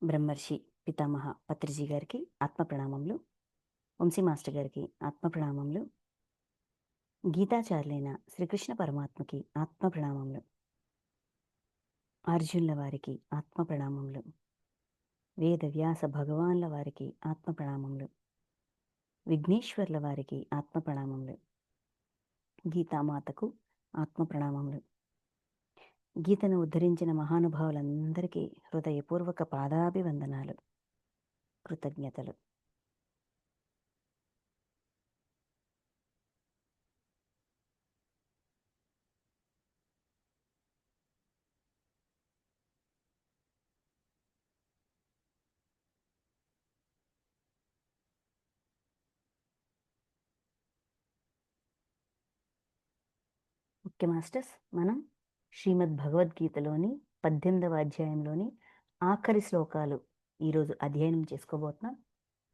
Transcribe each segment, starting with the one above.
బ్రహ్మర్షి పితామహ పత్రిజీ గారికి ఆత్మ ప్రణామములు, వంశీ మాస్టర్ గారికి ఆత్మ ప్రణామములు, గీతాచార్యులైన శ్రీకృష్ణ పరమాత్మకి ఆత్మ ప్రణామములు, అర్జునుల వారికి ఆత్మ ప్రణామములు, వేద వ్యాస భగవాన్ల వారికి ఆత్మ ప్రణామములు, విఘ్నేశ్వర్ల వారికి ఆత్మ ప్రణామములు, గీతామాతకు ఆత్మ ప్రణామములు. గీతను ఉద్ధరించిన మహానుభావులందరికీ హృదయపూర్వక పాదాభివందనాలు, కృతజ్ఞతలు. ఓకే మాస్టర్స్, మనం శ్రీమద్ భగవద్గీతలోని 18వ అధ్యాయంలోని ఆఖరి శ్లోకాలు ఈరోజు అధ్యయనం చేసుకోబోతున్నాం.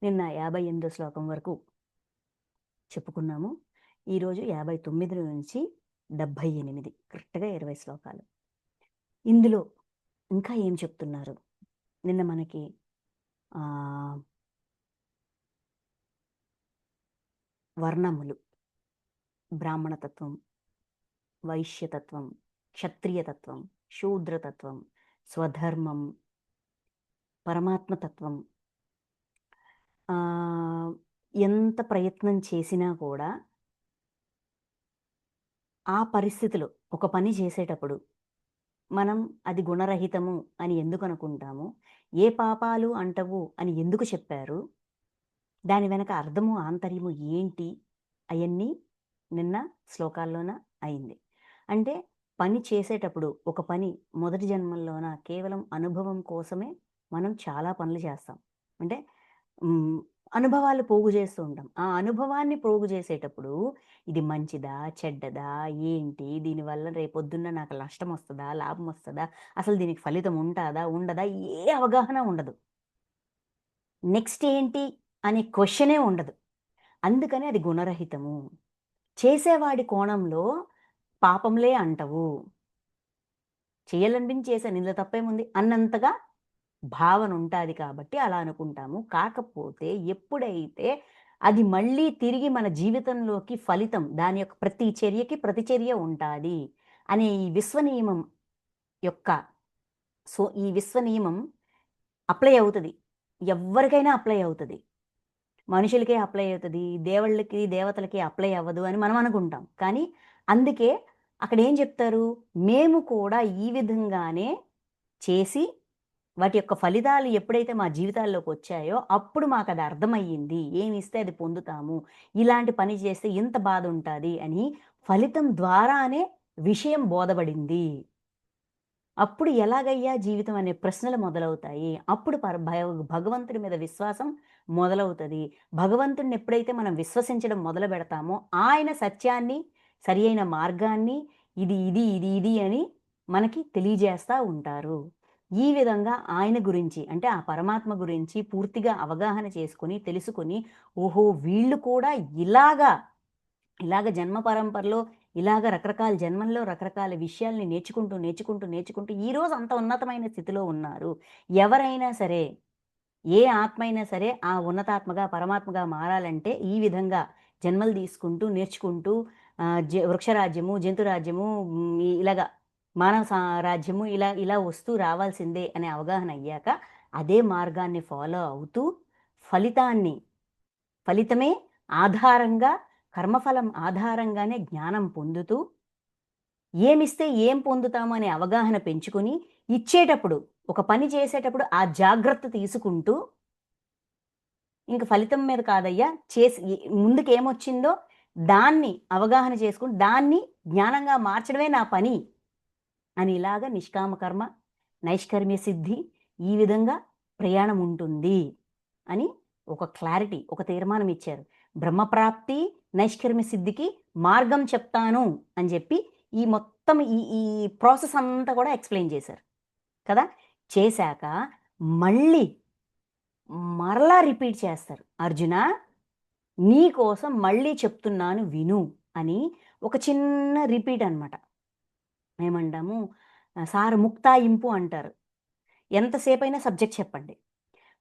నిన్న 58వ శ్లోకం వరకు చెప్పుకున్నాము. ఈరోజు 59 నుంచి 78, కరెక్ట్గా 20 శ్లోకాలు. ఇందులో ఇంకా ఏం చెప్తున్నారు? నిన్న మనకి వర్ణములు, బ్రాహ్మణతత్వం, వైశ్యతత్వం, క్షత్రియతత్వం, శూద్రతత్వం, స్వధర్మం, పరమాత్మతత్వం, ఎంత ప్రయత్నం చేసినా కూడా ఆ పరిస్థితిలో ఒక పని చేసేటప్పుడు మనం అది గుణరహితము అని ఎందుకు అనుకుంటాము? ఏ పాపాలు అంటవు అని ఎందుకు చెప్పారు? దాని వెనక అర్థము ఆంతర్యము ఏంటి? అవన్నీ నిన్న శ్లోకాల్లోన అయింది. అంటే పని చేసేటప్పుడు ఒక పని మొదటి జన్మల్లోన కేవలం అనుభవం కోసమే మనం చాలా పనులు చేస్తాం. అంటే అనుభవాలు పోగు చేస్తూ ఉంటాం. ఆ అనుభవాన్ని పోగు చేసేటప్పుడు ఇది మంచిదా, చెడ్డదా, ఏంటి, దీనివల్ల రేపొద్దున్న నాకు నష్టం వస్తుందా, లాభం వస్తుందా, అసలు దీనికి ఫలితం ఉంటుందా, ఉండదా, ఏ అవగాహన ఉండదు. నెక్స్ట్ ఏంటి అనే క్వశ్చనే ఉండదు. అందుకని అది గుణరహితము. చేసేవాడి కోణంలో పాపంలే అంటవు, చేయాలనిపించి చేశాను, ఇందులో తప్పేముంది అన్నంతగా భావన ఉంటుంది కాబట్టి అలా అనుకుంటాము. కాకపోతే ఎప్పుడైతే అది మళ్ళీ తిరిగి మన జీవితంలోకి ఫలితం, దాని యొక్క ప్రతి చర్యకి ప్రతిచర్య ఉంటుంది అనే ఈ విశ్వనియమం యొక్క ఈ విశ్వనియమం అప్లై అవుతుంది. ఎవరికైనా అప్లై అవుతుంది. మనుషులకే అప్లై అవుతుంది, దేవుళ్ళకి దేవతలకి అప్లై అవ్వదు అని మనం అనుకుంటాం. కానీ అందుకే అక్కడ ఏం చెప్తారు? మేము కూడా ఈ విధంగానే చేసి వాటి యొక్క ఫలితాలు ఎప్పుడైతే మా జీవితాల్లోకి వచ్చాయో అప్పుడు మాకు అది అర్థమయ్యింది. ఏమి ఇస్తే అది పొందుతాము, ఇలాంటి పని చేస్తే ఇంత బాధ ఉంటుంది అని ఫలితం ద్వారానే విషయం బోధపడింది. అప్పుడు ఎలాగయ్యా జీవితం అనే ప్రశ్నలు మొదలవుతాయి. అప్పుడు భగవంతుడి మీద విశ్వాసం మొదలవుతుంది. భగవంతుడిని ఎప్పుడైతే మనం విశ్వసించడం మొదలు పెడతామో ఆయన సత్యాన్ని, సరి అయిన మార్గాన్ని, ఇది ఇది ఇది ఇది అని మనకి తెలియజేస్తూ ఉంటారు. ఈ విధంగా ఆయన గురించి, అంటే ఆ పరమాత్మ గురించి పూర్తిగా అవగాహన చేసుకొని తెలుసుకొని, ఓహో వీళ్ళు కూడా ఇలాగ జన్మ పరంపరలో ఇలాగ రకరకాల జన్మల్లో రకరకాల విషయాల్ని నేర్చుకుంటూ ఈరోజు అంత ఉన్నతమైన స్థితిలో ఉన్నారు. ఎవరైనా సరే, ఏ ఆత్మ అయినా సరే ఆ ఉన్నతాత్మగా పరమాత్మగా మారాలంటే ఈ విధంగా జన్మలు తీసుకుంటూ నేర్చుకుంటూ వృక్షరాజ్యము, జంతురాజ్యము, ఇలాగా మానవ రాజ్యము ఇలా వస్తూ రావాల్సిందే అనే అవగాహన అయ్యాక అదే మార్గాన్ని ఫాలో అవుతూ ఫలితమే ఆధారంగా, కర్మఫలం ఆధారంగానే జ్ఞానం పొందుతూ ఏమిస్తే ఏం పొందుతాము అనే అవగాహన పెంచుకొని ఇచ్చేటప్పుడు, ఒక పని చేసేటప్పుడు ఆ జాగ్రత్త తీసుకుంటూ, ఇంక ఫలితం మీద కాదయ్యా, చేసి ముందుకు ఏమొచ్చిందో దాన్ని అవగాహన చేసుకుని దాన్ని జ్ఞానంగా మార్చడమే నా పని అని ఇలాగా నిష్కామ కర్మ, నైష్కర్మ్య సిద్ధి, ఈ విధంగా ప్రయాణం ఉంటుంది అని ఒక క్లారిటీ, ఒక తీర్మానం ఇచ్చారు. బ్రహ్మప్రాప్తి, నైష్కర్మ్య సిద్ధికి మార్గం చెప్తాను అని చెప్పి ఈ మొత్తం ఈ ప్రాసెస్ అంతా కూడా ఎక్స్ప్లెయిన్ చేశారు కదా. చేశాక మరలా రిపీట్ చేస్తారు. అర్జున, నీ కోసం మళ్ళీ చెప్తున్నాను విను అని ఒక చిన్న రిపీట్ అనమాట. ఏమంటాము, సార్ ముక్తాయింపు అంటారు. ఎంతసేపైనా సబ్జెక్ట్ చెప్పండి.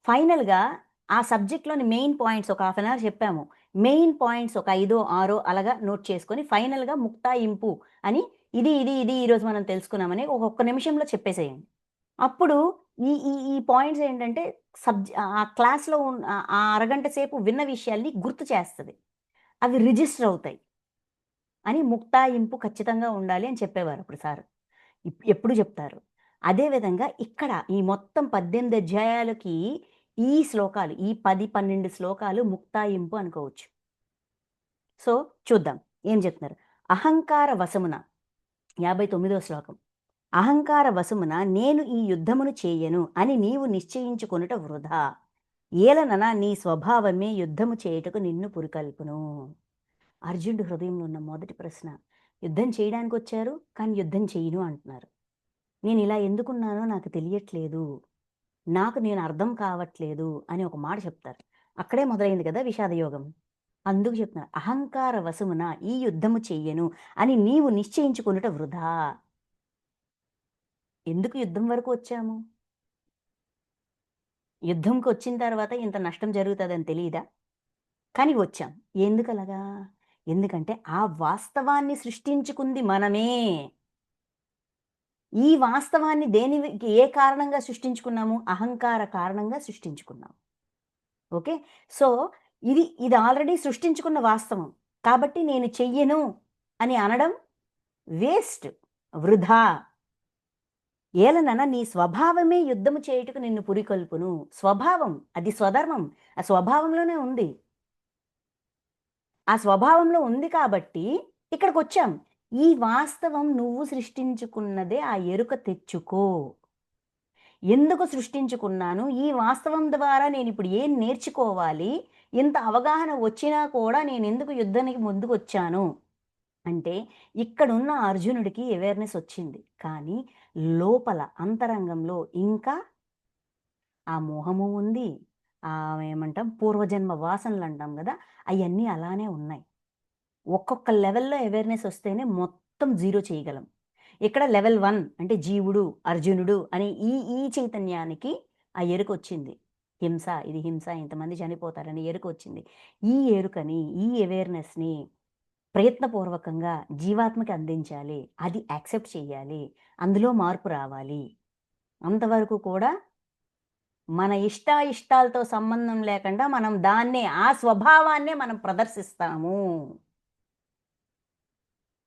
ఫైనల్‌గా ఆ సబ్జెక్ట్‌లోని మెయిన్ పాయింట్స్ ఒక హాఫ్ అన్ అవర్ చెప్పాము. మెయిన్ పాయింట్స్ ఒక 5, 6 అలాగా నోట్ చేసుకొని ఫైనల్‌గా ముక్తాయింపు అని ఇది ఈరోజు మనం తెలుసుకున్నామని ఒక్క నిమిషంలో చెప్పేసేయండి. అప్పుడు ఈ ఈ ఈ పాయింట్స్ ఏంటంటే ఆ క్లాస్‌లో ఆ అరగంట సేపు విన్న విషయాల్ని గుర్తు చేస్తది. అవి రిజిస్టర్ అవుతాయి. అని ముక్తాయింపు ఖచ్చితంగా ఉండాలి అని చెప్పేవారు అప్పుడు సారు. ఎప్పుడు చెప్తారు. అదే విధంగా ఇక్కడ ఈ మొత్తం 18 అధ్యాయాలకి ఈ శ్లోకాలు, ఈ 10, 12 శ్లోకాలు ముక్తాయింపు అనుకోవచ్చు. సో, చూద్దాం ఏం చెప్తున్నారు. అహంకార వశమున 59వ శ్లోకం. అహంకార వశమున నేను ఈ యుద్ధమును చేయను అని నీవు నిశ్చయించుకొనుట వృధా. ఏలనన నీ స్వభావమే యుద్ధము చేయుటకు నిన్ను పురికొల్పును. అర్జునుడి హృదయంలో ఉన్న మొదటి ప్రశ్న. యుద్ధం చేయడానికొచ్చారు, కానీ యుద్ధం చెయ్యను అంటున్నారు. నేనిలా ఎందుకున్నానో నాకు తెలియట్లేదు. నాకు నేను అర్థం కావట్లేదు అని ఒక మాట చెప్తారు. అక్కడే మొదలైంది కదా విషాదయోగం. అందుకు చెప్తున్నారు. అహంకార వశమున ఈ యుద్ధము చెయ్యను అని నీవు నిశ్చయించుకొనుట వృధా. ఎందుకు యుద్ధం వరకు వచ్చాము? యుద్ధంకొచ్చిన తర్వాత ఇంత నష్టం జరుగుతదని తెలీదా? కానీ వచ్చాం. ఎందుకలాగా? ఎందుకంటే ఆ వాస్తవాన్ని సృష్టించుకుంది మనమే. ఈ వాస్తవాన్ని ఏ కారణంగా సృష్టించుకున్నాము? అహంకార కారణంగా సృష్టించుకున్నాం. ఓకే. సో, ఇది ఆల్రెడీ సృష్టించుకున్న వాస్తవం. కాబట్టి నేను చెయ్యను అని అనడం వేస్ట్. వృధా. ఏలనన నీ స్వభావమే యుద్ధము చేయుటకు నిన్ను పురికొల్పును. స్వభావం. అది స్వధర్మం. ఆ స్వభావంలోనే ఉంది. ఆ స్వభావంలో ఉంది కాబట్టి ఇక్కడికొచ్చాం. ఈ వాస్తవం నువ్వు సృష్టించుకున్నదే ఆ ఎరుక తెచ్చుకో. ఎందుకు సృష్టించుకున్నాను? ఈ వాస్తవం ద్వారా నేనిప్పుడు ఏం నేర్చుకోవాలి? ఇంత అవగాహన వచ్చినా కూడా నేనెందుకు యుద్ధానికి ముందుకొచ్చాను? అంటే ఇక్కడున్న అర్జునుడికి అవేర్‌నెస్ వచ్చింది. కానీ లోపల అంతరంగంలో ఇంకా ఆ మోహము ఉంది. ఏమంటాం పూర్వజన్మ వాసనలంటాం గదా! అయన్నీ అలానే ఉన్నాయి. ఒక్కొక్క లెవెల్‌లో అవేర్‌నెస్ వస్తేనే మొత్తం జీరో చేయగలం. ఇక్కడ లెవెల్ 1 అంటే జీవుడు, అర్జునుడు అని ఈ చైతన్యానికి ఆ ఎరుకొచ్చింది. ఇది హింస ఇంతమంది చనిపోతారని ఎరుకొచ్చింది. ఈ ఎరుకని, ఈ అవేర్‌నెస్‌ని ప్రయత్నపూర్వకంగా జీవాత్మకి అందించాలి. అది యాక్సెప్ట్ చెయ్యాలి. అందులో మార్పు రావాలి. అంతవరకు కూడా మన ఇష్టాయిష్టాలతో సంబంధం లేకుండా మనం దాన్నే ఆ స్వభావాన్నే మనం ప్రదర్శిస్తాము.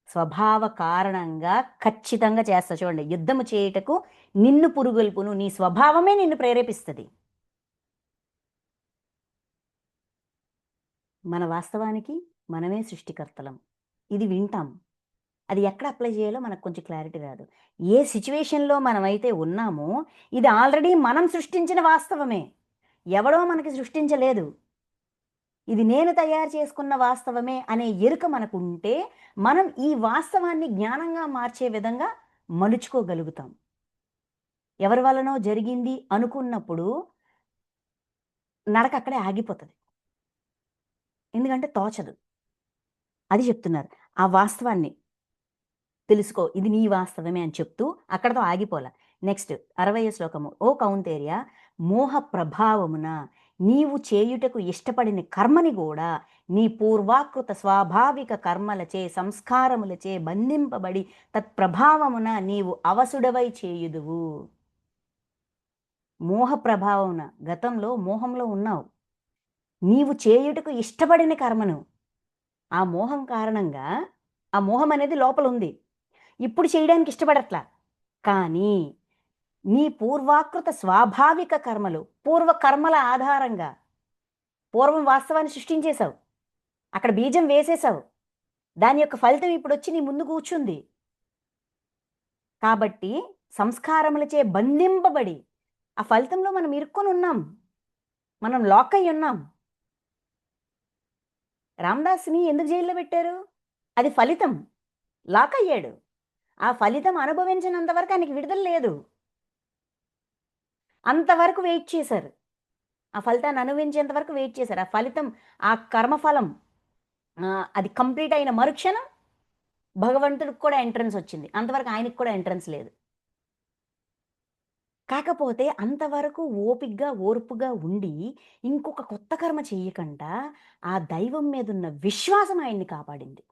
స్వభావ కారణంగా ఖచ్చితంగా చేస్తా చూడండి. యుద్ధము చేయుటకు నిన్ను పురుగొల్పును. నీ స్వభావమే నిన్ను ప్రేరేపిస్తది. మన వాస్తవానికి మనమే సృష్టికర్తలం. ఇది వింటాం. అది ఎక్కడ అప్లై చేయాలో మనకు కొంచెం క్లారిటీ రాదు. ఏ సిట్యుయేషన్‌లో మనమైతే ఉన్నామో, ఇది ఆల్రెడీ మనం సృష్టించిన వాస్తవమే. ఎవడో మనకి సృష్టించలేదు. ఇది నేను తయారు చేసుకున్న వాస్తవమే అనే ఎరుక మనకుంటే, మనం ఈ వాస్తవాన్ని జ్ఞానంగా మార్చే విధంగా మలుచుకోగలుగుతాం. ఎవరి వల్లనో జరిగింది అనుకున్నప్పుడు నడక అక్కడే ఆగిపోతది. ఎందుకంటే తోచదు. అది చెప్తున్నారు. ఆ వాస్తవాన్ని తెలుసుకో. ఇది నీ వాస్తవమే అని చెప్తూ అక్కడితో ఆగిపోలా. నెక్స్ట్ 60వ శ్లోకము. ఓ కౌంతేర్య మోహ ప్రభావమున నీవు చేయుటకు ఇష్టపడిన కర్మని గూడా నీ పూర్వాకృత స్వాభావిక కర్మలచే, సంస్కారములచే బంధింపబడి తత్ప్రభావమున నీవు అవసుడవై చేయుదువు. మోహ ప్రభావమున గతంలో మోహంలో ఉన్నావు. నీవు చేయుటకు ఇష్టపడిన కర్మను ఆ మోహం కారణంగా ఆ మోహం అనేది లోపలుంది. ఇప్పుడు చేయడానికి ఇష్టపడట్లా. కానీ నీ పూర్వాకృత స్వాభావిక కర్మలు, పూర్వ కర్మల ఆధారంగా పూర్వం వాస్తవాన్ని సృష్టించేశావు. అక్కడ బీజం వేసేశావు. దాని యొక్క ఫలితం ఇప్పుడొచ్చి నీ ముందు కూర్చుంది. కాబట్టి సంస్కారములచే బంధింపబడి ఆ ఫలితంలో మనం ఇరుక్కొనున్నాం. మనం లాక్ అయ్యున్నాం. రామదాస్‌ని ఎందుకు జైల్‌లో పెట్టారు? అది ఫలితం. లాక్ అయ్యాడు. ఆ ఫలితం అనుభవించినంత వరకు ఆయనకి విడుదల లేదు. అంతవరకు వెయిట్ చేశారు. ఆ ఫలితాన్ని అనుభవించేంత వరకు వెయిట్ చేశారు. ఆ ఫలితం, ఆ కర్మఫలం అది కంప్లీట్ అయిన మరుక్షణం భగవంతుడికి కూడా ఎంట్రన్స్ వచ్చింది. అంతవరకు ఆయనకి కూడా ఎంట్రన్స్ లేదు. కాకపోతే అంతవరకు ఓపికగా, ఓర్పుగా ఉండి, ఇంకొక కొత్త కర్మ చెయ్యకండా, ఆ దైవం మీదున్న విశ్వాసం ఆయన్ని కాపాడింది.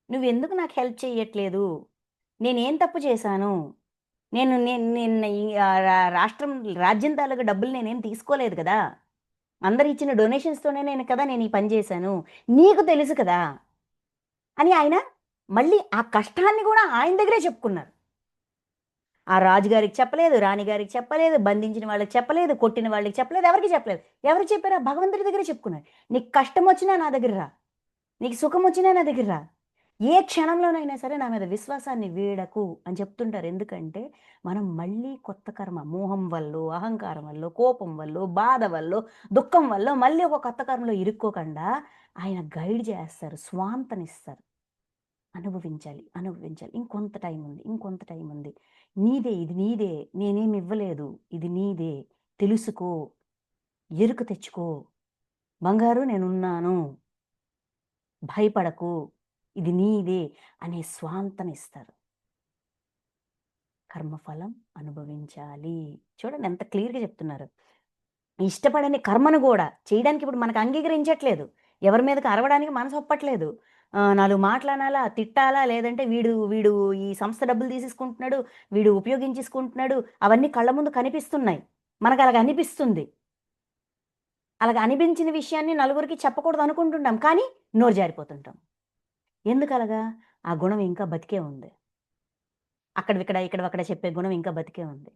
"నువ్వెందుకు నాకు హెల్ప్ చెయ్యట్లేదు? నేనేం తప్పు చేశాను? నేను నేను నేను ఈ రాష్ట్రం రాజ్యం తాలూకా డబ్బులు నేనేం తీసుకోలేదు కదా! అందరిచ్చిన డొనేషన్స్‌తోనే నేను ఈ పని చేశాను. నీకు తెలుసు కదా!" అని ఆయన మళ్ళీ ఆ కష్టాన్ని గూడా ఆయన దగ్గరే చెప్పుకున్నారు. ఆ రాజుగారికి చెప్పలేదు, రాణిగారికి చెప్పలేదు, బంధించిన వాళ్ళకి చెప్పలేదు, కొట్టిన వాళ్ళకి చెప్పలేదు, ఎవరికీ చెప్పలేదు. ఎవరికి చెప్పారు? ఆ భగవంతుడి దగ్గరే చెప్పుకున్నారు. "నీకు కష్టమొచ్చినా నా దగ్గర రా. నీకు సుఖమొచ్చినా నా దగ్గర రా. ఏ క్షణంలోనైనా సరే నా మీద విశ్వాసాన్ని వీడకు" అని చెప్తుంటారు. ఎందుకంటే, మనం మళ్ళీ కొత్త కర్మ మోహం వల్లో, అహంకారం వల్లో, కోపం వల్లో, బాధ వల్లో, దుఃఖం వల్లో మళ్ళీ ఒక కొత్త కర్మలో ఇరుక్కోకుండా ఆయన గైడ్ చేస్తారు. స్వాంతనిస్తారు. అనుభవించాలి. అనుభవించాలి. ఇంకొంత టైముంది. ఇంకొంత టైముంది. నీదే ఇది నీదే. నేనేమివ్వలేదు. ఇది నీదే. తెలుసుకో. ఎరుక తెచ్చుకో. బంగారు నేనున్నాను. భయపడకు. ఇది నీదే అనే స్వాంతనిస్తారు. కర్మఫలం అనుభవించాలి. చూడండి ఎంత క్లియర్‌గా చెప్తున్నారు. ఇష్టపడని కర్మను గూడా చేయడానికి ఇప్పుడు మనకు అంగీకరించట్లేదు. ఎవరి మీదకి అరవడానికి మనసొప్పట్లేదు. 4 మాటలనాలా, తిట్టాలా, లేదంటే వీడు వీడు ఈ సంస్థ డబ్బులు తీసేసుకుంటున్నాడు, వీడు ఉపయోగించేసుకుంటున్నాడు, అవన్నీ కళ్ళ ముందు కనిపిస్తున్నాయి. మనకలాగ అనిపిస్తుంది. అలాగ అనిపించిన విషయాన్ని నలుగురికి చెప్పకూడదనుకుంటుంటాం. కానీ నోరు జారిపోతుంటాం. ఎందుకలాగా? ఆ గుణం ఇంకా బతికే ఉంది. అక్కడివిక్కడ, ఇక్కడివక్కడ చెప్పే గుణం ఇంకా బతికే ఉంది.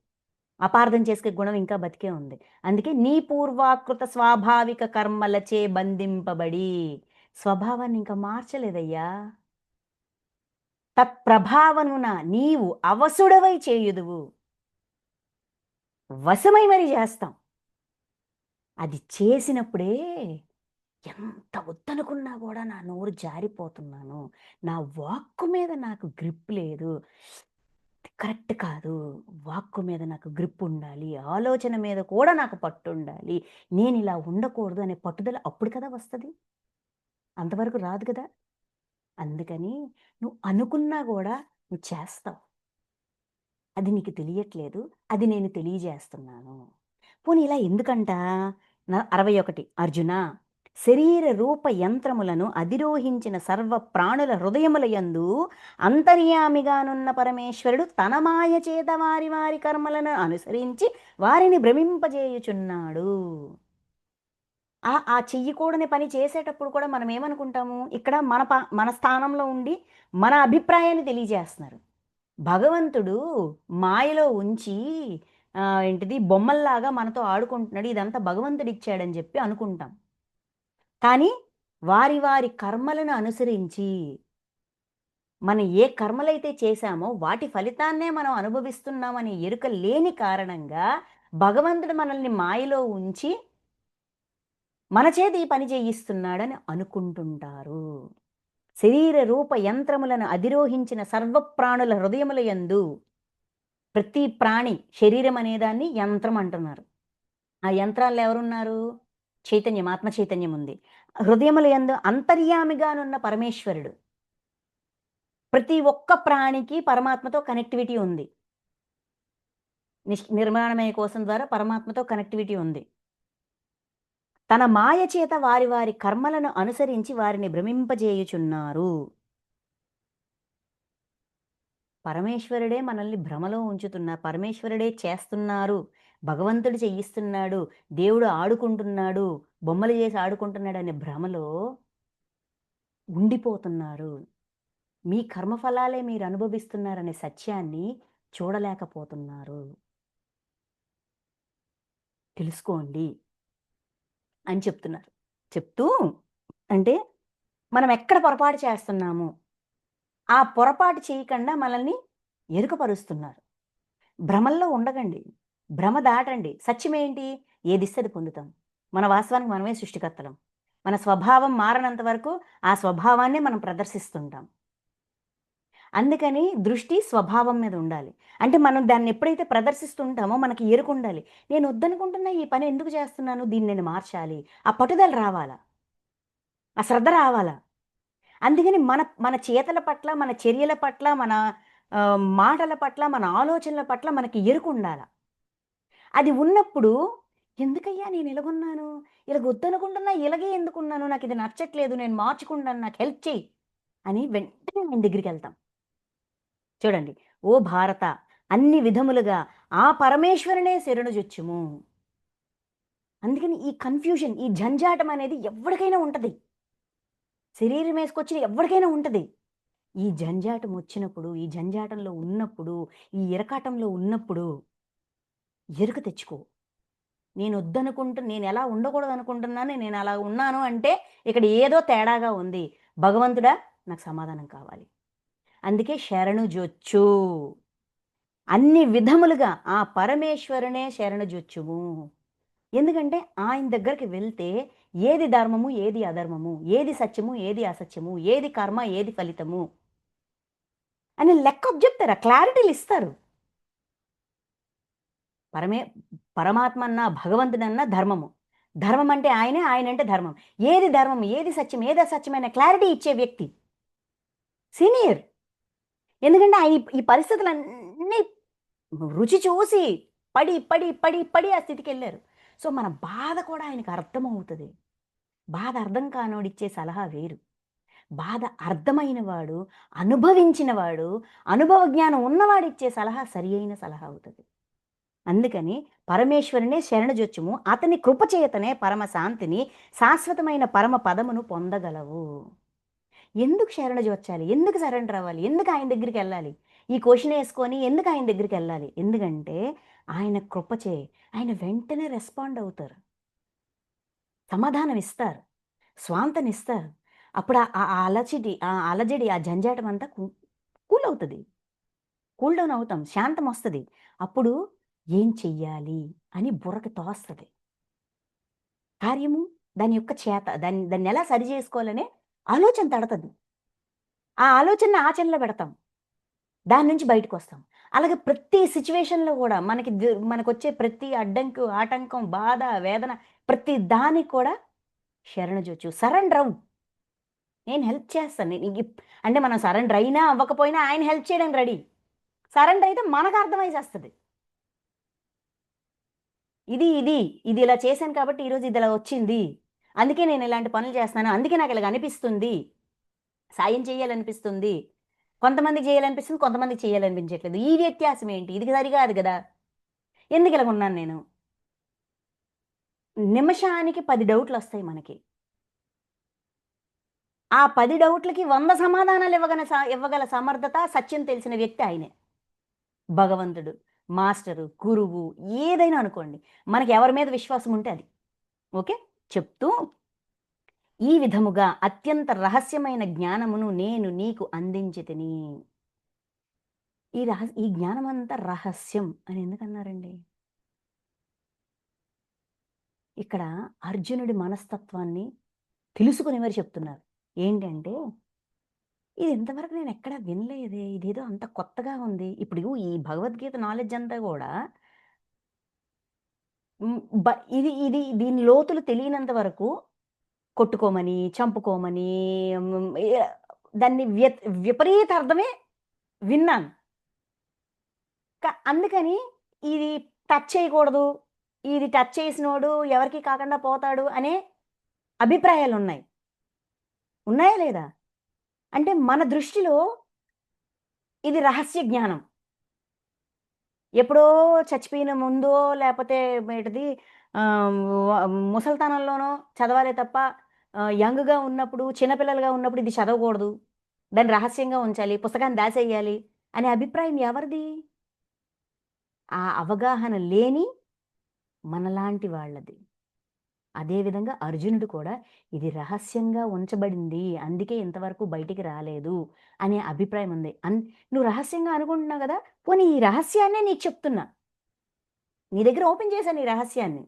అపార్థం చేసుకే గుణం ఇంకా బతికే ఉంది. అందుకే నీ పూర్వాకృత స్వాభావిక కర్మలచే బంధింపబడి స్వభావాన్ని ఇంకా మార్చలేదయ్యా. తత్ప్రభావమున నీవు అవసుడవై చేయుదువు. వశమై మరి జేస్తాం. అది చేసినప్పుడే ఎంత వద్దనుకున్నా గూడా నా నోరు జారిపోతున్నాను. నా వాక్కు మీద నాకు గ్రిప్ లేదు. కరెక్ట్ కాదు. వాక్కు మీద నాకు గ్రిప్పుండాలి. ఆలోచన మీద కూడా నాకు పట్టుండాలి. నేనిలా ఉండకూడదు అనే పట్టుదల అప్పుడు కదా వస్తది. అంతవరకు రాదు గదా! అందుకని నువ్వు అనుకున్నా గూడా నువ్వు చేస్తావు. అది నీకు తెలియట్లేదు. అది నేను తెలియజేస్తున్నాను. పోనీ ఇలా ఎందుకంట? 61 అర్జునా! శరీర రూప యంత్రములను అధిరోహించిన సర్వ ప్రాణుల హృదయముల యందు అంతర్యామిగానున్న పరమేశ్వరుడు తన మాయ చేత వారి వారి కర్మలను అనుసరించి వారిని భ్రమింపజేయుచున్నాడు. ఆ చెయ్యకూడని పని చేసేటప్పుడు కూడా మనం ఏమనుకుంటాము? ఇక్కడ మన స్థానంలో ఉండి మన అభిప్రాయాన్ని తెలియజేస్తున్నారు. భగవంతుడు మాయలో ఉంచి ఏంటిది బొమ్మల్లాగా మనతో ఆడుకుంటున్నాడు. ఇదంతా భగవంతుడిచ్చాడని జెప్పి అనుకుంటాం. కానీ వారి వారి కర్మలను అనుసరించి మనం ఏ కర్మలైతే చేశామో వాటి ఫలితాన్నే మనం అనుభవిస్తున్నామనే ఎరుక లేని కారణంగా భగవంతుడు మనల్ని మాయలో ఉంచి మన చేత ఈ పని చేయిస్తున్నాడని అనుకుంటుంటారు. శరీర రూప యంత్రములను అధిరోహించిన సర్వప్రాణుల హృదయముల యందు ప్రతి ప్రాణి శరీరం అనేదాన్ని యంత్రం అంటున్నారు. ఆ యంత్రాల్లో ఎవరున్నారు? చైతన్యం, ఆత్మ చైతన్యం ఉంది. హృదయముల యందు అంతర్యామిగానున్న పరమేశ్వరుడు. ప్రతి ఒక్క ప్రాణికి పరమాత్మతో కనెక్టివిటీ ఉంది. నిర్మాణమయ కోశం ద్వారా పరమాత్మతో కనెక్టివిటీ ఉంది. తన మాయ చేత వారి వారి కర్మలను అనుసరించి వారిని భ్రమింపజేయుచున్నారు. పరమేశ్వరుడే మనల్ని భ్రమలో పరమేశ్వరుడే చేస్తున్నారు. భగవంతుడు చేయిస్తున్నాడు. దేవుడు ఆడుకుంటున్నాడు. బొమ్మలు చేసి ఆడుకుంటున్నాడనే భ్రమలో ఉండిపోతున్నారు. మీ కర్మఫలాలే మీరు అనుభవిస్తున్నారనే సత్యాన్ని చూడలేకపోతున్నారు. తెలుసుకోండి అని చెప్తున్నారు. చెప్తూ అంటే మనం ఎక్కడ పొరపాటు చేస్తున్నాము? ఆ పొరపాటు చేయకుండా మనల్ని ఎరుకపరుస్తున్నారు. భ్రమల్లో ఉండకండి. భ్రమ దాటండి. సత్యమేంటి? ఏదిస్తే అది పొందుతాం. మన వాస్తవానికి మనమే సృష్టికర్తలం. మన స్వభావం మారనంత వరకు ఆ స్వభావాన్నే మనం ప్రదర్శిస్తుంటాం. అందుకని దృష్టి స్వభావం మీద ఉండాలి. అంటే మనం దాన్ని ఎప్పుడైతే ప్రదర్శిస్తుంటామో మనకి ఎరుకుండాలి. నేను వద్దనుకుంటున్న ఈ పని ఎందుకు చేస్తున్నాను? దీన్ని నేను మార్చాలి. ఆ పట్టుదల రావాలా. ఆ శ్రద్ధ రావాలా. అందుకని మన మన చేతల పట్ల, మన చర్యల పట్ల, మన మాటల పట్ల, మన ఆలోచనల పట్ల మనకి ఎరుకుండాల. అది ఉన్నప్పుడు, ఎందుకయ్యా నేను ఇలాగున్నాను? ఇలాగొద్దనుకుంటున్నా, ఇలాగే ఎందుకున్నాను? నాకిది నచ్చట్లేదు. నేను మార్చుకుంటాను. నాకు హెల్ప్ చెయ్యి అని వెంటనే ఆయన దగ్గరికెళ్తాం. చూడండి. ఓ భారత అన్ని విధములుగా ఆ పరమేశ్వరునే శరణుజొచ్చుము. అందుకని ఈ కన్‌ఫ్యూజన్, ఈ జంజాటం అనేది ఎవ్వడికైనా ఉంటది. శరీరం ఏసుకొచ్చిన ఎవ్వడికైనా ఉంటది. ఈ జంజాటం వచ్చినప్పుడు, ఈ జంజాటంలో ఉన్నప్పుడు, ఈ ఇరకాటంలో ఉన్నప్పుడు ఎరుక తెచ్చుకో. నేనెలా ఉండకూడదనుకుంటున్నాను, నేనలా ఉన్నాను అంటే, ఇక్కడ ఏదో తేడాగా ఉంది. భగవంతుడా నాకు సమాధానం కావాలి. అందుకే శరణు జొచ్చు. అన్ని విధములుగా ఆ పరమేశ్వరునే శరణుజొచ్చుము. ఎందుకంటే ఆయన దగ్గరికి వెళ్తే ఏది ధర్మము, ఏది అధర్మము, ఏది సత్యము, ఏది అసత్యము, ఏది కర్మ, ఏది ఫలితము అని లెక్కపు జెప్తారు. ఆ క్లారిటీలిస్తారు. పరమే పరమాత్మన్నా, భగవంతుడన్నా ధర్మము. ధర్మం అంటే ఆయనే, ఆయనంటే ధర్మం. ఏది ధర్మం, ఏది సత్యం, ఏది అసత్యమైన క్లారిటీ ఇచ్చే వ్యక్తి. సీనియర్. ఎందుకంటే ఆయన ఈ పరిస్థితులన్నీ రుచి చూసి పడి ఆ స్థితికెళ్లారు. సో, మన బాధ కూడా ఆయనకి అర్థమవుతది. బాధ అర్థం కానోడిచ్చే సలహా వేరు. బాధ అర్థమైన వాడు, అనుభవించిన వాడు, అనుభవ జ్ఞానం ఉన్నవాడిచ్చే సలహా సరియైన సలహా అవుతది. అందుకని పరమేశ్వరునే శరణుజొచ్చుము. అతని కృప చేతనే పరమ శాంతిని, శాశ్వతమైన పరమ పదమును పొందగలవు. ఎందుకు శరణుజొచ్చాలి? ఎందుకు సరెండర్ అవ్వాలి? ఎందుకు ఆయన దగ్గరికెళ్ళాలి? ఈ క్వెషనేసుకొని ఎందుకు ఆయన దగ్గరికెళ్ళాలి? ఎందుకంటే ఆయన కృపచే ఆయన వెంటనే రెస్పాండ్ అవుతారు. సమాధానం ఇస్తారు. స్వాంతనిస్తారు. అప్పుడు ఆ అలజడి, ఆ జంజాటం అంతా కూలవుతది. కూల్ డౌన్ అవుతాం. శాంతమొస్తది. అప్పుడు ఏం చెయ్యాలి అని బుర్రకి తోస్తది. కార్యము దాని యొక్క చేత దాన్నెలా సరి జేసుకోవాలనే ఆలోచన తడతది. ఆ ఆలోచనని ఆచరణలో పెడతాం. దాని నుంచి బయటకొస్తాం. అలాగే ప్రతి సిట్యుయేషన్‌లో గూడా మనకొచ్చే ప్రతి అడ్డంకు, ఆటంకం, బాధ, వేదన ప్రతి దానికి కూడా శరణుజొచ్చు. సరెండర్ అవ్వు. నేను హెల్ప్ చేస్తాను. అంటే మనం సరెండర్ అయినా, అవ్వకపోయినా ఆయన హెల్ప్ చేయడానికి రెడీ. సరెండర్ అయితే మనకు అర్థమైసేస్తది. ఇది ఇలా చేశాను కాబట్టి ఈరోజు ఇదిలా వచ్చింది. అందుకే నేను ఇలాంటి పనులు చేస్తున్నాను. అందుకే నాకు ఇలాగ అనిపిస్తుంది. సాయం చేయాలనిపిస్తుంది. కొంతమందికి చేయాలనిపిస్తుంది. కొంతమందికి చేయాలనిపించట్లేదు. ఈ వ్యత్యాసం ఏంటి? ఇది సరికాదు గదా! ఎందుకు ఇలాగున్నాను నేను? నిమిషానికి 10 డౌట్‌లొస్తాయి మనకి. ఆ 10 డౌట్‌లకి 100 సమాధానాలు ఇవ్వగల సమర్థత, సత్యం తెలిసిన వ్యక్తి ఆయనే. భగవంతుడు, మాస్టరు, గురువు ఏదైనా అనుకోండి. మనకి ఎవరి మీద విశ్వాసం ఉంటే అది. ఓకే. చెప్తూ ఈ విధముగా అత్యంత రహస్యమైన జ్ఞానమును నేను నీకు అందించితిని. ఈ జ్ఞానమంతా రహస్యం అని ఎందుకన్నారండి? ఇక్కడ అర్జునుడి మనస్తత్వాన్ని తెలుసుకొని మరి చెప్తున్నారు. ఏంటంటే, ఇది ఇంతవరకు నేనెక్కడ వినలేదే! ఇదేదో అంత కొత్తగా ఉంది. ఇప్పుడు ఈ భగవద్గీత నాలెడ్జ్ అంతా గూడా హ్మ్. బ ఇది ఇది దీని లోతులు తెలియనంత వరకు కొట్టుకోమని, చంపుకోమని హ్మ్. దాన్ని విపరీత అర్థమే విన్నాను. అందుకని ఇది టచ్ చేయకూడదు. ఇది టచ్ చేసినోడు ఎవరికీ కాకుండా పోతాడు అనే అభిప్రాయాలున్నాయి. ఉన్నాయా లేదా? అంటే మన దృష్టిలో ఇది రహస్య జ్ఞానం. ఎప్పుడో చచ్చిపోయిన ముందో లేపోతే ఏంటిది ఆహ్, వ ముసలితనంలోనో చదవాలే తప్ప యంగ్‌గా ఉన్నప్పుడు, చిన్న పిల్లలుగా ఉన్నప్పుడు ఇది చదవకూడదు. దాన్ని రహస్యంగా ఉంచాలి. పుస్తకాన్ని దాసేయాలి అనే అభిప్రాయం ఎవరిది? ఆ అవగాహన లేని మనలాంటి వాళ్ళది. అదే విధంగా అర్జునుడు కూడా ఇది రహస్యంగా ఉంచబడింది. అందుకే ఇంతవరకు బయటికి రాలేదు అనే అభిప్రాయం ఉంది. నువ్వు రహస్యంగా అనుకుంటున్నావు గదా! పోనీ ఈ రహస్యాన్నే నీకు చెప్తున్నా. నీ దగ్గర ఓపెన్ చేశాను ఈ రహస్యాన్ని.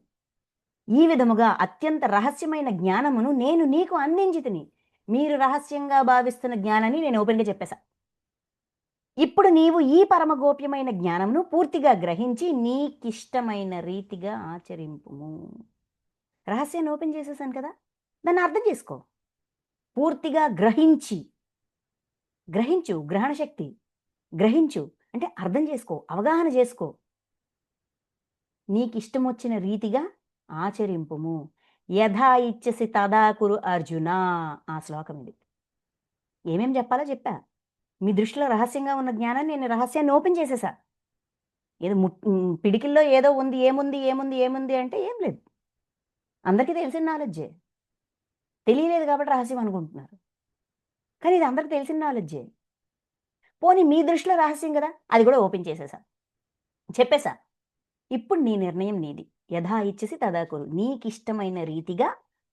ఈ విధముగా అత్యంత రహస్యమైన జ్ఞానమును నేను నీకు అందించితిని. మీరు రహస్యంగా భావిస్తున్న జ్ఞానాన్ని నేను ఓపెన్‌గా చెప్పేసా. ఇప్పుడు నీవు ఈ పరమ గోప్యమైన జ్ఞానమును పూర్తిగా గ్రహించి నీకిష్టమైన రీతిగా ఆచరింపుము. రహస్యాన్ని ఓపెన్ చేసేసాను కదా! దాన్ని అర్థం చేసుకో. పూర్తిగా గ్రహించి, గ్రహించు గ్రహణ శక్తి. గ్రహించు అంటే అర్థం చేసుకో, అవగాహన చేసుకో. నీకిష్టమొచ్చిన రీతిగా ఆచరింపుము. యథా ఇచ్చసి తదా కురు అర్జున. ఆ శ్లోకం ఇది. ఏమేం చెప్పాలో చెప్పా. మీ దృష్టిలో రహస్యంగా ఉన్న జ్ఞానాన్ని నేను రహస్యాన్ని ఓపెన్ చేసేసా. ఏదో పిడికిల్లో ఏదో ఉంది, ఏముంది అంటే ఏం లేదు. అందరికీ తెలిసిన నాలెడ్జే. తెలియలేదు కాబట్టి రహస్యం అనుకుంటున్నారు. కానీ ఇది అందరికి తెలిసిన నాలెడ్జే. పోనీ మీ దృష్టిలో రహస్యం గదా! అది గూడా ఓపెన్ చేసేసా. చెప్పేసా. ఇప్పుడు నీ నిర్ణయం నీది. యథా ఇచ్చెసి తదా కురు. నీకిష్టమైన రీతిగా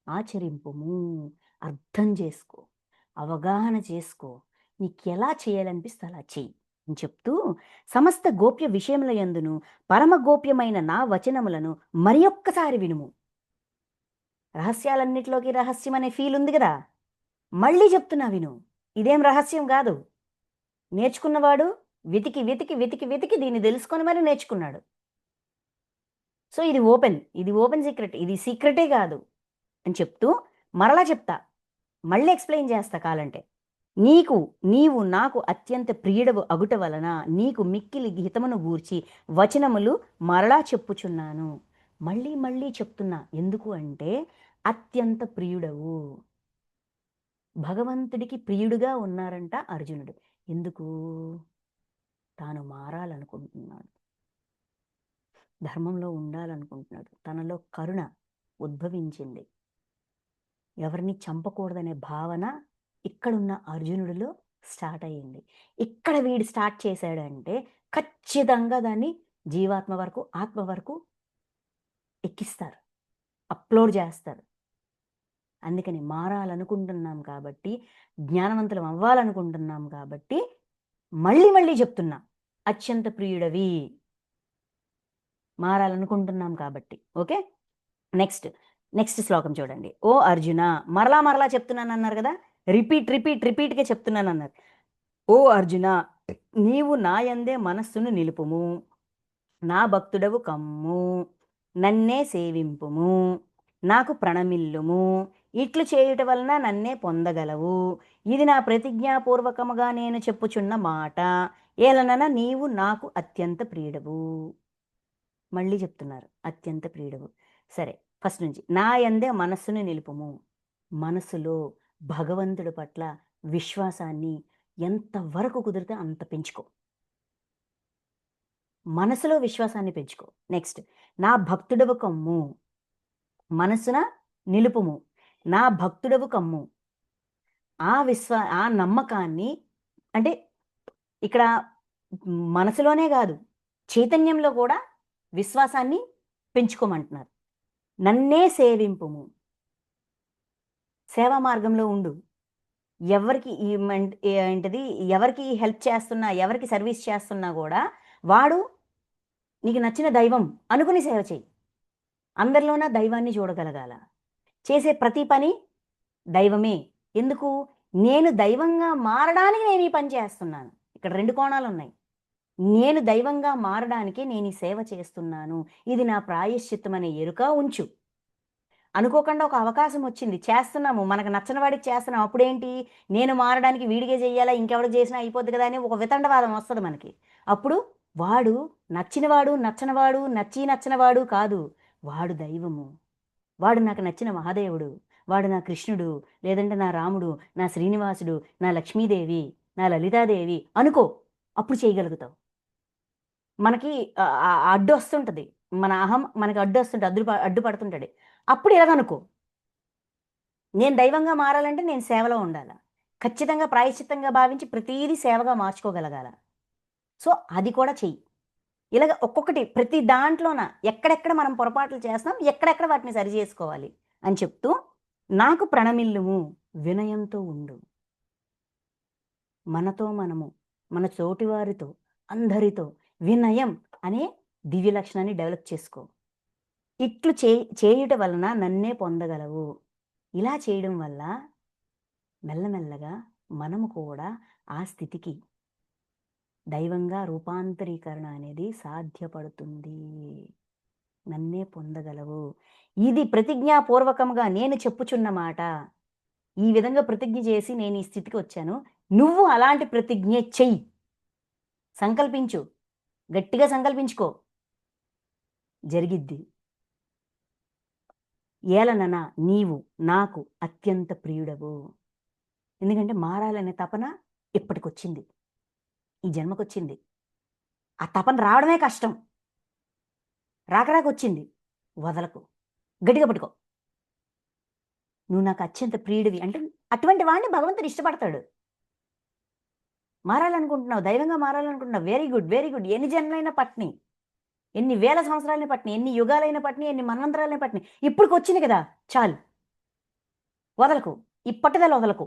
ఆచరింపుము. అర్థం చేసుకో. అవగాహన చేసుకో. నీకెలా చేయాలనిపిస్తే అలా చెయ్యి అని చెప్తూ, సమస్త గోప్య విషయముల యందును పరమ గోప్యమైన నా వచనములను మరి ఒక్కసారి వినుము. రహస్యాలన్నిటిలోకి రహస్యం అనే ఫీల్ ఉంది గదా! మళ్ళీ చెప్తున్నా విను. ఇదేం రహస్యం గాదు. నేర్చుకున్నవాడు వెతికి దీన్ని దెలుసుకొని మరి నేర్చుకున్నాడు. సో, ఇది ఓపెన్ సీక్రెట్. ఇది సీక్రెటే గాదు అని చెప్తూ మరలా చెప్తా. మళ్ళీ ఎక్స్‌ప్లెయిన్ చేస్తా కాలంటే. నీవు నాకు అత్యంత ప్రియుడవు అగుట వలన నీకు మిక్కిలి హితమును గూర్చి వచనములు మరలా చెప్పుచున్నాను. మళ్ళీ చెప్తున్నా. ఎందుకు అంటే అత్యంత ప్రియుడవు. భగవంతుడికి ప్రియుడుగా ఉన్నారంట అర్జునుడు. ఎందుకు? తాను మారాలనుకుంటున్నాడు. ధర్మంలో ఉండాలనుకుంటున్నాడు. తనలో కరుణ ఉద్భవించింది. ఎవరిని చంపకూడదనే భావన ఇక్కడున్న అర్జునుడిలో స్టార్ట్ అయ్యింది. ఇక్కడ వీడు స్టార్ట్ చేశాడంటే ఖచ్చితంగా దాన్ని జీవాత్మ వరకు, ఆత్మ వరకు ఎక్కిస్తారు. అప్‌లోడ్ చేస్తారు. అందుకని మారాలనుకుంటున్నాం కాబట్టి, జ్ఞానవంతులం అవ్వాలనుకుంటున్నాం కాబట్టి, మళ్ళీ చెప్తున్నా. అత్యంత ప్రియుడవి. మారాలనుకుంటున్నాం కాబట్టి. ఓకే. నెక్స్ట్ శ్లోకం చూడండి. ఓ అర్జున మరలా చెప్తున్నానన్నారు గదా! రిపీట్‌గా చెప్తున్నానన్నారు. ఓ అర్జున నీవు నాయందే మనస్సును నిలుపుము. నా భక్తుడవు కమ్ము. నన్నే సేవింపుము. నాకు ప్రణమిల్లుము. ఇట్లు చేయుట వలన నన్నే పొందగలవు. ఇది నా ప్రతిజ్ఞాపూర్వకముగా నేను చెప్పుచున్న మాట. ఏలనన నీవు నాకు అత్యంత ప్రియుడవు. మళ్ళీ చెప్తున్నారు. అత్యంత ప్రియుడవు. సరే ఫస్ట్ నుంచి. నా యందే మనస్సును నిలుపుము. మనసులో భగవంతుడి పట్ల విశ్వాసాన్ని ఎంత వరకు కుదిరితే అంత పెంచుకో. మనసులో విశ్వాసాన్ని పెంచుకో. నెక్స్ట్ నా భక్తుడవు కమ్ము. మనసున నిలుపుము. నా భక్తుడవు కమ్ము. ఆ నమ్మకాన్ని అంటే ఇక్కడ మనసులోనే గాదు, చైతన్యంలో కూడా విశ్వాసాన్ని పెంచుకోమంటున్నారు. నన్నే సేవింపుము. సేవా మార్గంలో ఉండు. ఎవరికి ఏంటిది ఎవరికి హెల్ప్ చేస్తున్నా, ఎవరికి సర్వీస్ చేస్తున్నా గూడా వాడు నీకు నచ్చిన దైవం అనుకుని సేవ చెయ్యి. అందరిలోన దైవాన్ని చూడగలగాల. చేసే ప్రతి పని దైవమే. ఎందుకు? నేను దైవంగా మారడానికి నేను ఈ పని చేస్తున్నాను. ఇక్కడ 2 కోణాలున్నాయి. నేను దైవంగా మారడానికి నేను ఈ సేవ చేస్తున్నాను. ఇది నా ప్రాయశ్చిత్తం అనే ఎరుక ఉంచు. అనుకోకుండా ఒక అవకాశం వచ్చింది. చేస్తున్నాము. మనకు నచ్చని వాడికి చేస్తున్నాం. అప్పుడేంటి? నేను మారడానికి వీడికే చెయ్యాలా? ఇంకెవడికి చేసినా అయిపోద్ది కదా! అని ఒక వితండవాదం వస్తది మనకి. అప్పుడు వాడు నచ్చినవాడు, నచ్చనివాడు, నచ్చనివాడు కాదు. వాడు దైవము. వాడు నాకు నచ్చిన మహాదేవుడు. వాడు నా కృష్ణుడు, లేదంటే నా రాముడు, నా శ్రీనివాసుడు, నా లక్ష్మీదేవి, నా లలితాదేవి అనుకో. అప్పుడు చేయగలుగుతావు. మనకి అడ్డొస్తుంటది. మన అహం మనకి అడ్డుపడుతుంటాడు. అప్పుడు ఇలాగనుకో. నేను దైవంగా మారాలంటే నేను సేవలో ఉండాల. ఖచ్చితంగా ప్రాయశ్చిత్తంగా భావించి ప్రతీదీ సేవగా మార్చుకోగలగాల. సో, అది కూడా చెయ్యి. ఇలాగ ఒక్కొక్కటి ప్రతి దాంట్లోన ఎక్కడెక్కడ మనం పొరపాట్లు చేస్తున్నాం, ఎక్కడెక్కడ వాటిని సరి చేసుకోవాలి అని చెప్తూ, నాకు ప్రణమిల్లుము. వినయంతో ఉండు. మనతో మనము, మన తోటివారితో, అందరితో వినయం అనే దివ్య లక్షణాన్ని డెవలప్ చేసుకో. ఇట్లు చేయుట వలన నన్నే పొందగలవు. ఇలా చేయడం వల్ల మెల్లమెల్లగా మనము కూడా ఆ స్థితికి దైవంగా రూపాంతరీకరణ అనేది సాధ్యపడుతుంది. నన్నే పొందగలవు. ఇది ప్రతిజ్ఞాపూర్వకంగా నేను చెప్పుచున్న మాట. ఈ విధంగా ప్రతిజ్ఞ చేసి నేను ఈ స్థితికి వచ్చాను. నువ్వు అలాంటి ప్రతిజ్ఞ చెయ్యి. సంకల్పించు, గట్టిగా సంకల్పించుకో, జరిగిద్ది. ఏలనన నీవు నాకు అత్యంత ప్రియుడవు. ఎందుకంటే మారాలనే తపన ఇప్పటికొచ్చింది. ఈ జన్మకొచ్చింది. ఆ తపన రావడమే కష్టం. రాకరాకొచ్చింది. వదలకు. గట్టిగా పట్టుకో. నువ్వు నాకు అత్యంత ప్రియుడివి. అంటే అటువంటి వాడిని భగవంతుడు ఇష్టపడతాడు. మారాలనుకుంటున్నావు, దైవంగా మారాలనుకుంటున్నావు. Very good, very good. ఎన్ని జన్మలైనా పట్ని. ఎన్ని వేల సంవత్సరాలైనా పట్ని, ఎన్ని యుగాలైనా పట్ని, ఎన్ని మన్వంతరాలైనా పట్ని. ఇప్పుడుకొచ్చింది కదా! చాలు. వదలకు. ఈ పట్టుదల వదలకు.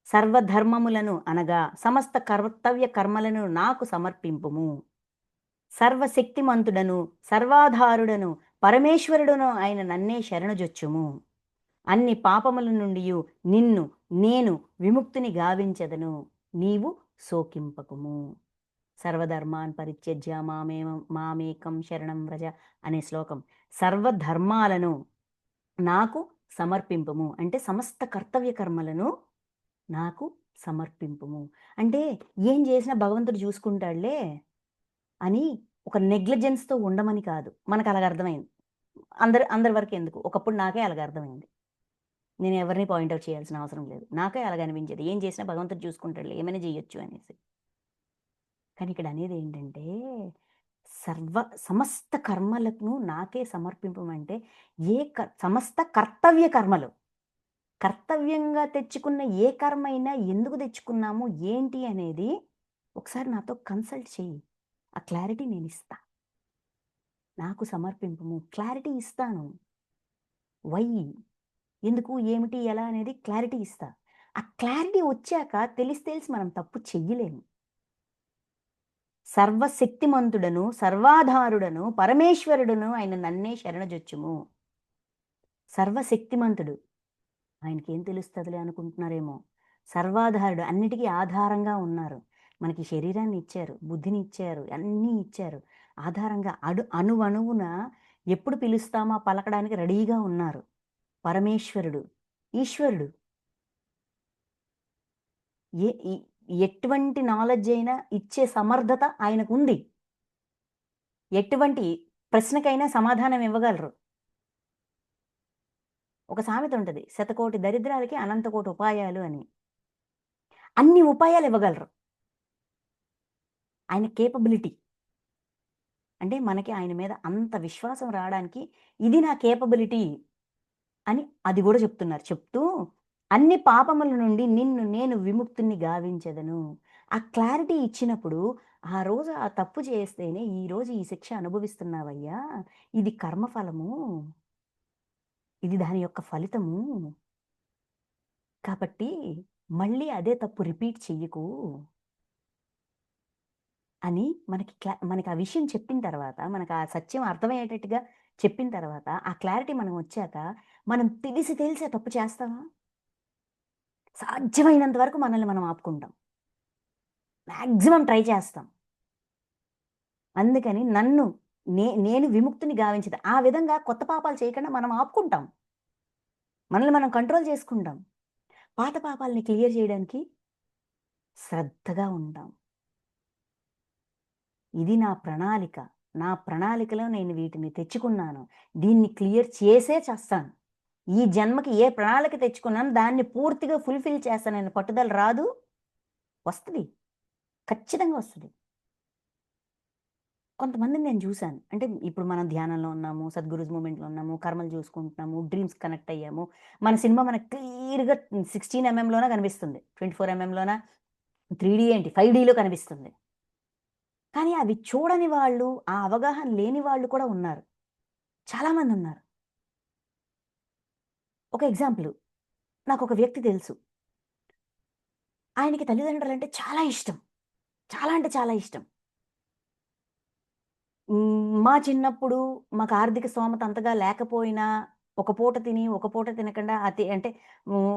సర్వధర్మములను అనగా సమస్త కర్తవ్య కర్మలను నాకు సమర్పింపుము. సర్వశక్తిమంతుడను, సర్వాధారుడను, పరమేశ్వరుడును అయిన నన్నే శరణుజొచ్చుము. అన్ని పాపముల నుండియు నిన్ను నేను విముక్తిని గావించెదను. నీవు శోకింపకుము. సర్వధర్మాన్ పరిత్యజ్య మామేకం శరణం వ్రజ అనే శ్లోకం. సర్వధర్మాలను నాకు సమర్పింపుము. అంటే సమస్త కర్తవ్య కర్మలను నాకు సమర్పింపుము. అంటే ఏం చేసినా భగవంతుడు చూసుకుంటాడులే అని ఒక నెగ్లిజెన్స్‌తో ఉండమని కాదు. మనకు అలాగ అర్థమైంది. అందరి వరకు ఎందుకు? ఒకప్పుడు నాకే అలాగ అర్థమైంది. నేను ఎవరిని పాయింట్ ఔట్ చేయాల్సిన అవసరం లేదు. నాకే అలాగ అనిపించేది. ఏం చేసినా భగవంతుడు చూసుకుంటాడులే, ఏమైనా చేయొచ్చు అనేసి. కానీ ఇక్కడ అనేది ఏంటంటే సమస్త కర్మలను నాకే సమర్పింపమంటే సమస్త కర్తవ్య కర్మలు. కర్తవ్యంగా తెచ్చుకున్న ఏ కర్మ అయినా ఎందుకు తెచ్చుకున్నాము, ఏంటి అనేది ఒకసారి నాతో కన్సల్ట్ చెయ్యి. ఆ క్లారిటీ నేనిస్తా. నాకు సమర్పింపుము. క్లారిటీ ఇస్తాను. వై? ఎందుకు? ఏమిటి? ఎలా? అనేది క్లారిటీ ఇస్తా. ఆ క్లారిటీ వచ్చాక తెలిసి మనం తప్పు చెయ్యలేము. సర్వశక్తిమంతుడను, సర్వాధారుడను, పరమేశ్వరుడును ఆయన నన్నే శరణజొచ్చుము. సర్వశక్తిమంతుడు. ఆయనకేం తెలుస్తదిలే అనుకుంటున్నారేమో. సర్వాధారుడు, అన్నిటికీ ఆధారంగా ఉన్నారు. మనకి శరీరాన్ని ఇచ్చారు, బుద్ధిని ఇచ్చారు, అన్నీ ఇచ్చారు. ఆధారంగా అణువణువున ఎప్పుడు పిలుస్తామో పలకడానికి రెడీగా ఉన్నారు. పరమేశ్వరుడు, ఈశ్వరుడు. ఎటువంటి నాలెడ్జ్ అయినా ఇచ్చే సమర్థత ఆయనకుంది. ఎటువంటి ప్రశ్నకైనా సమాధానం ఇవ్వగలరు. ఒక సామెత ఉంటది. శతకోటి దరిద్రాలకి అనంతకోటి ఉపాయాలు అని. అన్ని ఉపాయాలు ఇవ్వగలరు. ఆయన కేపబిలిటీ. అంటే మనకి ఆయన మీద అంత విశ్వాసం రావడానికి ఇది నా కేపబిలిటీ అని అది గూడా చెప్తున్నారు. చెప్తూ అన్ని పాపముల నుండి నిన్ను నేను విముక్తుని గావించెదను. ఆ క్లారిటీ ఇచ్చినప్పుడు ఆ రోజు ఆ తప్పు చేస్తేనే ఈరోజు ఈ శిక్ష అనుభవిస్తున్నావయ్యా. ఇది కర్మఫలము. ఇది దాని యొక్క ఫలితము. కాబట్టి మళ్ళీ అదే తప్పు రిపీట్ చెయ్యకు అని మనకి ఆ విషయం చెప్పిన తర్వాత, మనకు ఆ సత్యం అర్థమయ్యేటట్టుగా చెప్పిన తర్వాత, ఆ క్లారిటీ మనం వచ్చాక, మనం తెలిసి ఆ తప్పు చేస్తామా? సాధ్యమైనంత వరకు మనల్ని మనం ఆపుకుంటాం. మాక్సిమం ట్రై చేస్తాం. అందుకని నేను విముక్తిని గావించదు. ఆ విధంగా కొత్త పాపాలు చేయకుండా మనం ఆపుకుంటాం. మనల్ని మనం కంట్రోల్ చేసుకుంటాం. పాత పాపాలని క్లియర్ చేయడానికి శ్రద్ధగా ఉంటాం. ఇది నా ప్రణాళిక. నా ప్రణాళికలో నేను వీటిని తెచ్చుకున్నాను. దీన్ని క్లియర్ చేసే చస్తాను. ఈ జన్మకి ఏ ప్రణాళిక తెచ్చుకున్నానో దాన్ని పూర్తిగా ఫుల్‌ఫిల్ చేస్తాననే పట్టుదల రాదు. వస్తది. ఖచ్చితంగా వస్తది. కొంతమందిని నేను చూసాను. అంటే ఇప్పుడు మనం ధ్యానంలో ఉన్నాము, సద్గురూస్ మూవ్‌మెంట్‌లో ఉన్నాము, కర్మలు చూసుకుంటున్నాము, డ్రీమ్స్ కనెక్ట్ అయ్యాము. మన సినిమా మనకు క్లియర్‌గా 16 ఎంఎంలోన కనిపిస్తుంది. 24 ఎంఎంలోన 3డీ ఏంటి 5డీలో కనిపిస్తుంది. కానీ అవి చూడని వాళ్ళు, ఆ అవగాహన లేని వాళ్ళు కూడా ఉన్నారు. చాలామందున్నారు. ఒక ఎగ్జాంపుల్. నాకొక వ్యక్తి తెలుసు. ఆయనకి తల్లిదండ్రులంటే చాలా ఇష్టం. చాలా అంటే చాలా ఇష్టం. మా చిన్నప్పుడు మాకు ఆర్థిక స్తోమత అంతగా లేకపోయినా, ఒక పూట తిని, ఒక పూట తినకుండా అంటే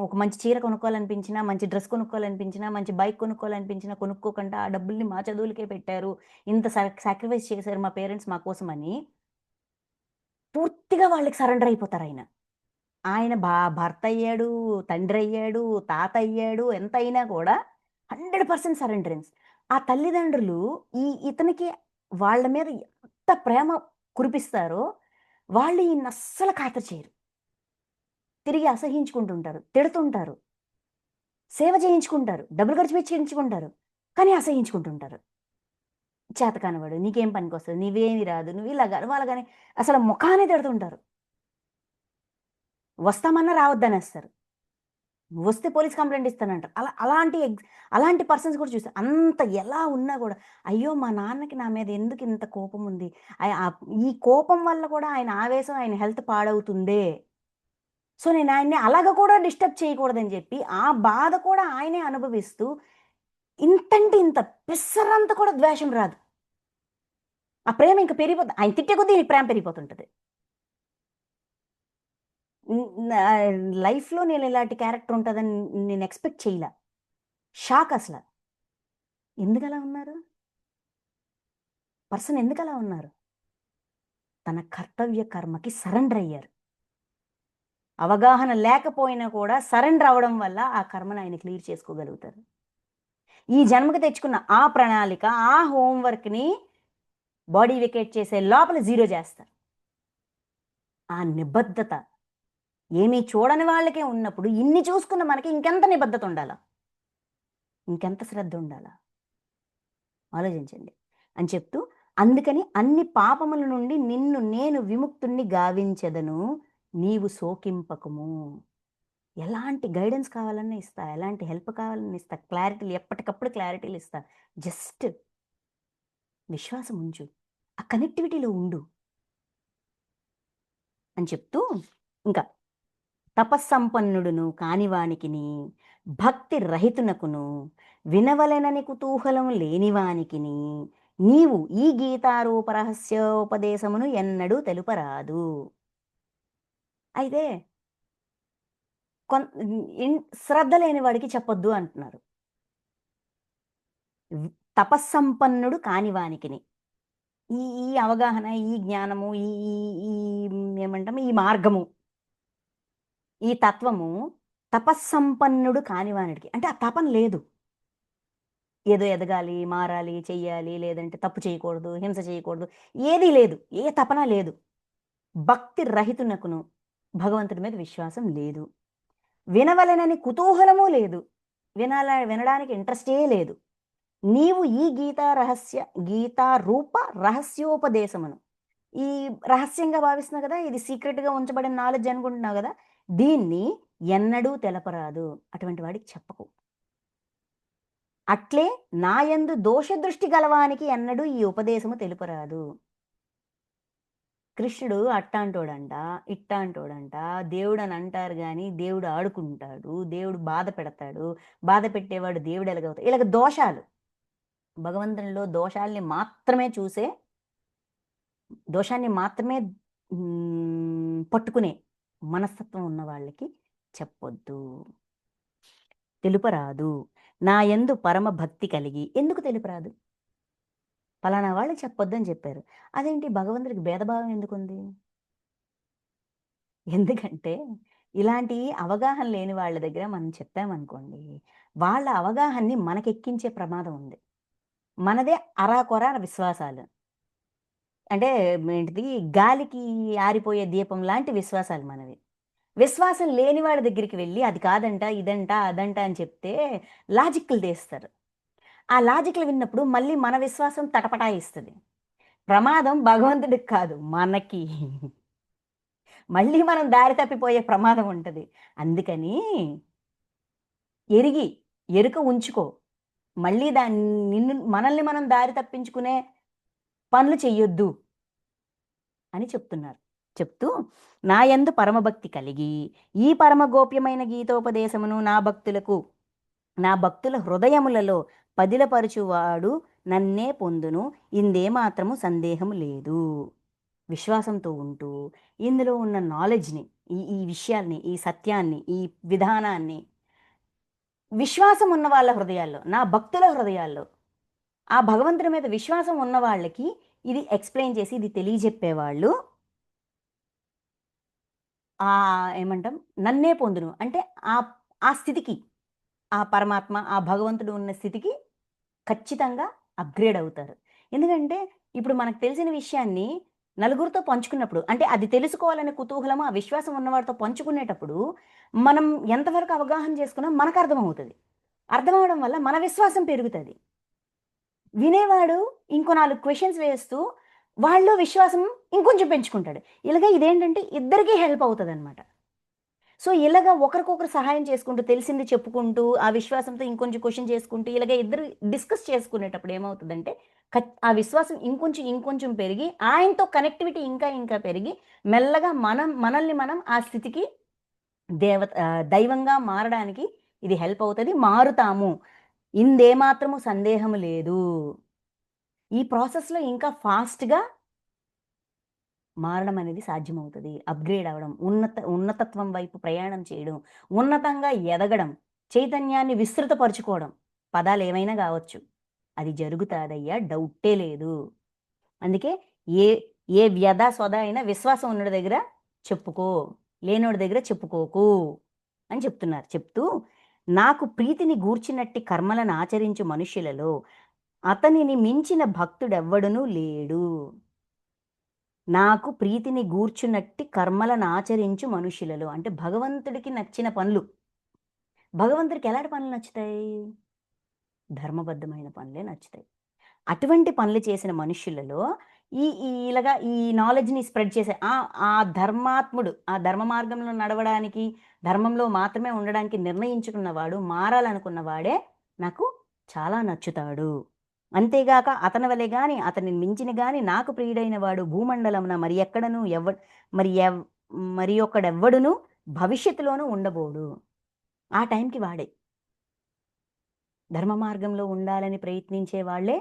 ఒక మంచి చీర కొనుక్కోవాలనిపించినా, మంచి డ్రెస్ కొనుక్కోవాలనిపించినా, మంచి బైక్ కొనుక్కోవాలనిపించినా కొనుక్కోకుండా ఆ డబ్బుల్ని మా చదువులకే పెట్టారు. ఇంత సాక్రిఫైస్ చేశారు మా పేరెంట్స్ మా కోసమని, పూర్తిగా వాళ్ళకి సరెండర్ అయిపోతారాయన. ఆయన భర్తయ్యాడు, తండ్రయ్యాడు, తాతయ్యాడు, ఎంతయినా కూడా 100% సరెండరెన్స్. ఆ తల్లిదండ్రులు ఇతనికి వాళ్ళ మీద ఎంత ప్రేమ కురిపిస్తారో, వాళ్ళు ఈయన్నస్సలు ఖాతరు చేయరు. తిరిగి అసహ్యించుకుంటుంటారు, తిడుతుంటారు, సేవ చేయించుకుంటారు, డబ్బులు ఖర్చు పెట్టి చేయించుకుంటారు. కానీ అసహ్యించుకుంటుంటారు. చేతకానివాడు, నీకేం పనికొస్తది, నీవేమి రాదు, నువ్వు ఇలాగ వాళ్ళగాని అసలు మొఖానే తిడుతుంటారు. వస్తామన్నా రావద్దనేస్తారు. వస్తే పోలీస్ కంప్లెయింట్ ఇస్తానంటారు. అలాంటి పర్సన్స్ కూడా చూసా. అంత ఎలా ఉన్నా గూడా, అయ్యో! మా నాన్నకి నా మీద ఎందుకింత కోపముంది? ఈ కోపం వల్ల కూడా ఆయన ఆవేశం, ఆయన హెల్త్ పాడవుతుందే. సో, నేను ఆయన్ని అలాగ కూడా డిస్టర్బ్ చేయకూడదని జెప్పి, ఆ బాధ కూడా ఆయనే అనుభవిస్తూ, ఇంతంటే ఇంత పిసరంత కూడా ద్వేషం రాదు. ఆ ప్రేమ ఇంక పెరిగిపోద్ది. ఆయన తిట్టే కొద్దీ ఈయనకి ప్రేమ పెరిగిపోతుంటది. హ్మ్. లైఫ్‌లో నేను ఇలాంటి క్యారెక్టర్ ఉంటదని నేను ఎక్స్‌పెక్ట్ చేయలా. షాక్ అసల. ఎందుకలా ఉన్నారు? పర్సన్ ఎందుకలా ఉన్నారు? తన కర్తవ్య కర్మకి సరెండర్ అయ్యారు. అవగాహన లేకపోయినా కూడా సరెండర్ అవ్వడం వల్ల ఆ కర్మని ఆయన క్లియర్ చేసుకోగలుగుతారు. ఈ జన్మకి తెచ్చుకున్న ఆ ప్రణాళిక, ఆ హోమ్ వర్క్‌ని బాడీ వెకేట్ చేసే లోపల జీరో చేస్తారు. ఆ నిబద్ధత ఏమీ చూడని వాళ్ళకే ఉన్నప్పుడు ఇన్ని చూసుకున్న మనకి ఇంకెంత నిబద్ధత ఉండాలా? ఇంకెంత శ్రద్ధ ఉండాలా? ఆలోచించండి. అని చెప్తూ, అందుకని అన్ని పాపముల నుండి నిన్ను నేను విముక్తుణ్ణి గావించెదను. నీవు శోకింపకుము. ఎలాంటి గైడెన్స్ కావాలన్నా ఇస్తా. ఎలాంటి హెల్ప్ కావాలన్నా ఇస్తా. క్లారిటీలు ఎప్పటికప్పుడు క్లారిటీలిస్తా. జస్ట్ విశ్వాసం ఉంచు. ఆ కనెక్టివిటీలో ఉండు అని చెప్తూ, ఇంకా తపస్సంపన్నుడును కానివానికిని, భక్తి రహితునకును, వినవలెనని కుతూహలం లేనివానికిని, నీవు ఈ గీతారూప రహస్యోపదేశమును ఎన్నడూ తెలుపరాదు. అయితే కొన్ ఇన్ శ్రద్ధ లేని వాడికి చెప్పొద్దు అంటున్నారు. వ్ తపస్సంపన్నుడు కానివానికిని. ఈ ఈ అవగాహన, ఈ జ్ఞానము, ఈ ఈ ఈ ఏమంటాం ఈ మార్గము, ఈ తత్వము తపస్సంపన్నుడు కానివానిడికి. అంటే ఆ తపన లేదు. ఏదో ఎదగాలి, మారాలి, చెయ్యాలి, లేదంటే తప్పు చేయకూడదు, హింస చేయకూడదు. ఏదీ లేదు. ఏ తపన లేదు. భక్తి రహితునకును భగవంతుడి మీద విశ్వాసం లేదు. వినవలెనని కుతూహలము లేదు. వినడానికి ఇంట్రెస్టే లేదు. నీవు ఈ గీతా రూప రహస్యోపదేశమును. ఈ రహస్యంగా భావిస్తున్నావు గదా! ఇది సీక్రెట్‌గా ఉంచబడిన నాలెడ్జ్ అనుకుంటున్నావు గదా! దీన్ని ఎన్నడూ తెలపరాదు. అటువంటి వాడికి చెప్పకు. అట్లే నాయందు దోషదృష్టి గలవానికి ఎన్నడూ ఈ ఉపదేశము తెలుపరాదు. కృష్ణుడు అట్టాంటోడంట, ఇట్టాంటోడంట, దేవుడని అంటారు గానీ, దేవుడు ఆడుకుంటాడు, దేవుడు బాధ పెడతాడు, బాధ పెట్టేవాడు దేవుడు ఎలాగవుతాడు. ఇలాగ దోషాలు. భగవంతునిలో దోషాల్ని మాత్రమే చూసే, దోషాన్ని మాత్రమే పట్టుకునే మనస్తత్వం ఉన్న వాళ్ళకి చెప్పొద్దు. తెలుపరాదు. నాయందు పరమ భక్తి కలిగి ఎందుకు తెలుపరాదు? పలానా వాళ్ళకి చెప్పొద్దని చెప్పారు. అదేంటి భగవంతుడికి భేదభావం ఎందుకుంది? ఎందుకంటే, ఇలాంటి అవగాహన లేని వాళ్ళ దగ్గర మనం చెప్పామనుకోండి, వాళ్ళ అవగాహనని మనకెక్కించే ప్రమాదం ఉంది. మనదే అరాకొర విశ్వాసాలు. అంటే ఏంటిది గాలికి ఆరిపోయే దీపం లాంటి విశ్వాసాలు మనవి. విశ్వాసం లేని వాడి దగ్గరికి వెళ్లి అది కాదంట, ఇదంట, అదంట అని చెప్తే లాజిక్కులు తీస్తారు. ఆ లాజిక్‌లు విన్నప్పుడు మళ్ళీ మన విశ్వాసం తటపటాయిస్తది. ప్రమాదం భగవంతుడికి కాదు మనకి. మళ్ళీ మనం దారి తప్పిపోయే ప్రమాదం ఉంటది. అందుకని ఎరిగి, ఎరుక ఉంచుకో. మళ్ళీ మనల్ని మనం దారి తప్పించుకునే పనులు చెయ్యొద్దు అని చెప్తున్నారు. చెప్తూ నాయందు పరమభక్తి కలిగి, ఈ పరమ గోప్యమైన గీతోపదేశమును నా భక్తుల హృదయములలో పదిలపరచువాడు నన్నే పొందును. ఇందేమాత్రము సందేహము లేదు. విశ్వాసంతో ఉంటూ, ఇందులో ఉన్న నాలెడ్జ్‌ని, ఈ విషయాల్ని, ఈ సత్యాన్ని, ఈ విధానాన్ని విశ్వాసం ఉన్న వాళ్ళ హృదయాల్లో, నా భక్తుల హృదయాల్లో, ఆ భగవంతుడి మీద విశ్వాసం ఉన్న వాళ్ళకి ఇది ఎక్స్‌ప్లెయిన్ చేసి, ఇది తెలియజెప్పేవాళ్ళు ఏమంటాం నన్నే పొందును. అంటే ఆ స్థితికి, ఆ పరమాత్మ, ఆ భగవంతుడు ఉన్న స్థితికి ఖచ్చితంగా అప్‌గ్రేడ్ అవుతారు. ఎందుకంటే ఇప్పుడు మనకు తెలిసిన విషయాన్ని నలుగురితో పంచుకున్నప్పుడు అంటే అది తెలుసుకోవాలనే కుతూహలం, ఆ విశ్వాసం ఉన్నవాడితో పంచుకునేటప్పుడు మనం ఎంతవరకు అవగాహన చేసుకున్నాం మనకర్థమవుతది. అర్థమవ్వడం వల్ల మన విశ్వాసం పెరుగుతది. వినేవాడు ఇంకో 4 క్వెషన్స్ వేస్తూ వాళ్ళలో విశ్వాసం ఇంకొంచెం పెంచుకుంటాడు. ఇలాగ ఇదేంటంటే ఇద్దరికీ హెల్ప్ అవుతదనమాట. సో, ఇలాగ ఒకరికొకరు సహాయం చేసుకుంటూ, తెలిసింది చెప్పుకుంటూ, ఆ విశ్వాసంతో ఇంకొంచెం క్వెషన్ చేసుకుంటూ, ఇలాగ ఇద్దరు డిస్కస్ చేసుకునేటప్పుడు ఏమవుతదంటే, ఆ విశ్వాసం ఇంకొంచెం, ఇంకొంచెం పెరిగి, ఆయనతో కనెక్టివిటీ ఇంకా, ఇంకా పెరిగి, మెల్లగా మనల్ని మనం ఆ స్థితికి దైవంగా మారడానికి ఇది హెల్ప్ అవుతది. మారుతాము. ఇందేమాత్రము సందేహము లేదు. ఈ ప్రాసెస్‌లో ఇంకా ఫాస్ట్‌గా మారడం అనేది సాధ్యమవుతది. అప్‌గ్రేడ్ అవ్వడం, ఉన్నతత్వం వైపు ప్రయాణం చేయడం, ఉన్నతంగా ఎదగడం, చైతన్యాన్ని విస్తృతపరుచుకోవడం. పదాలేమైనా గావచ్చు. అది జరుగుతాదయ్యా డౌటే లేదు. అందుకే ఏ ఏ వ్యధ, సొద అయినా విశ్వాసం ఉన్నోడి దగ్గర చెప్పుకో. లేనోడి దగ్గర చెప్పుకోకు అని చెప్తున్నారు. చెప్తూ నాకు ప్రీతిని గూర్చినట్టి కర్మలనాచరించు మనుష్యులలో అతనిని మించిన భక్తుడెవ్వడునూ లేడు. నాకు ప్రీతిని గూర్చునట్టి కర్మలనాచరించు మనుష్యులలో. అంటే భగవంతుడికి నచ్చిన పనులు. భగవంతుడికి ఎలాంటి పనులు నచ్చుతాయి? ధర్మబద్ధమైన పనులే నచ్చుతాయి. అటువంటి పనులు చేసిన మనుష్యులలో ఇలాగా ఈ నాలెడ్జ్‌ని స్ప్రెడ్ చేసే ఆ ధర్మాత్ముడు, ఆ ధర్మ మార్గంలో నడవడానికి, ధర్మంలో మాత్రమే ఉండడానికి నిర్ణయించుకున్నవాడు, మారాలనుకున్నవాడే నాకు చాలా నచ్చుతాడు. అంతేగాక అతని వలె గాని, అతనిని మించిన గాని నాకు ప్రియుడైన వాడు భూమండలమున మరి ఎక్కడను మరి ఎవ్ మరి ఒకడెవ్వడును భవిష్యత్తులోను ఉండబోడు. ఆ టైంకి వాడే. ధర్మ మార్గంలో ఉండాలని ప్రయత్నించే వాళ్ళే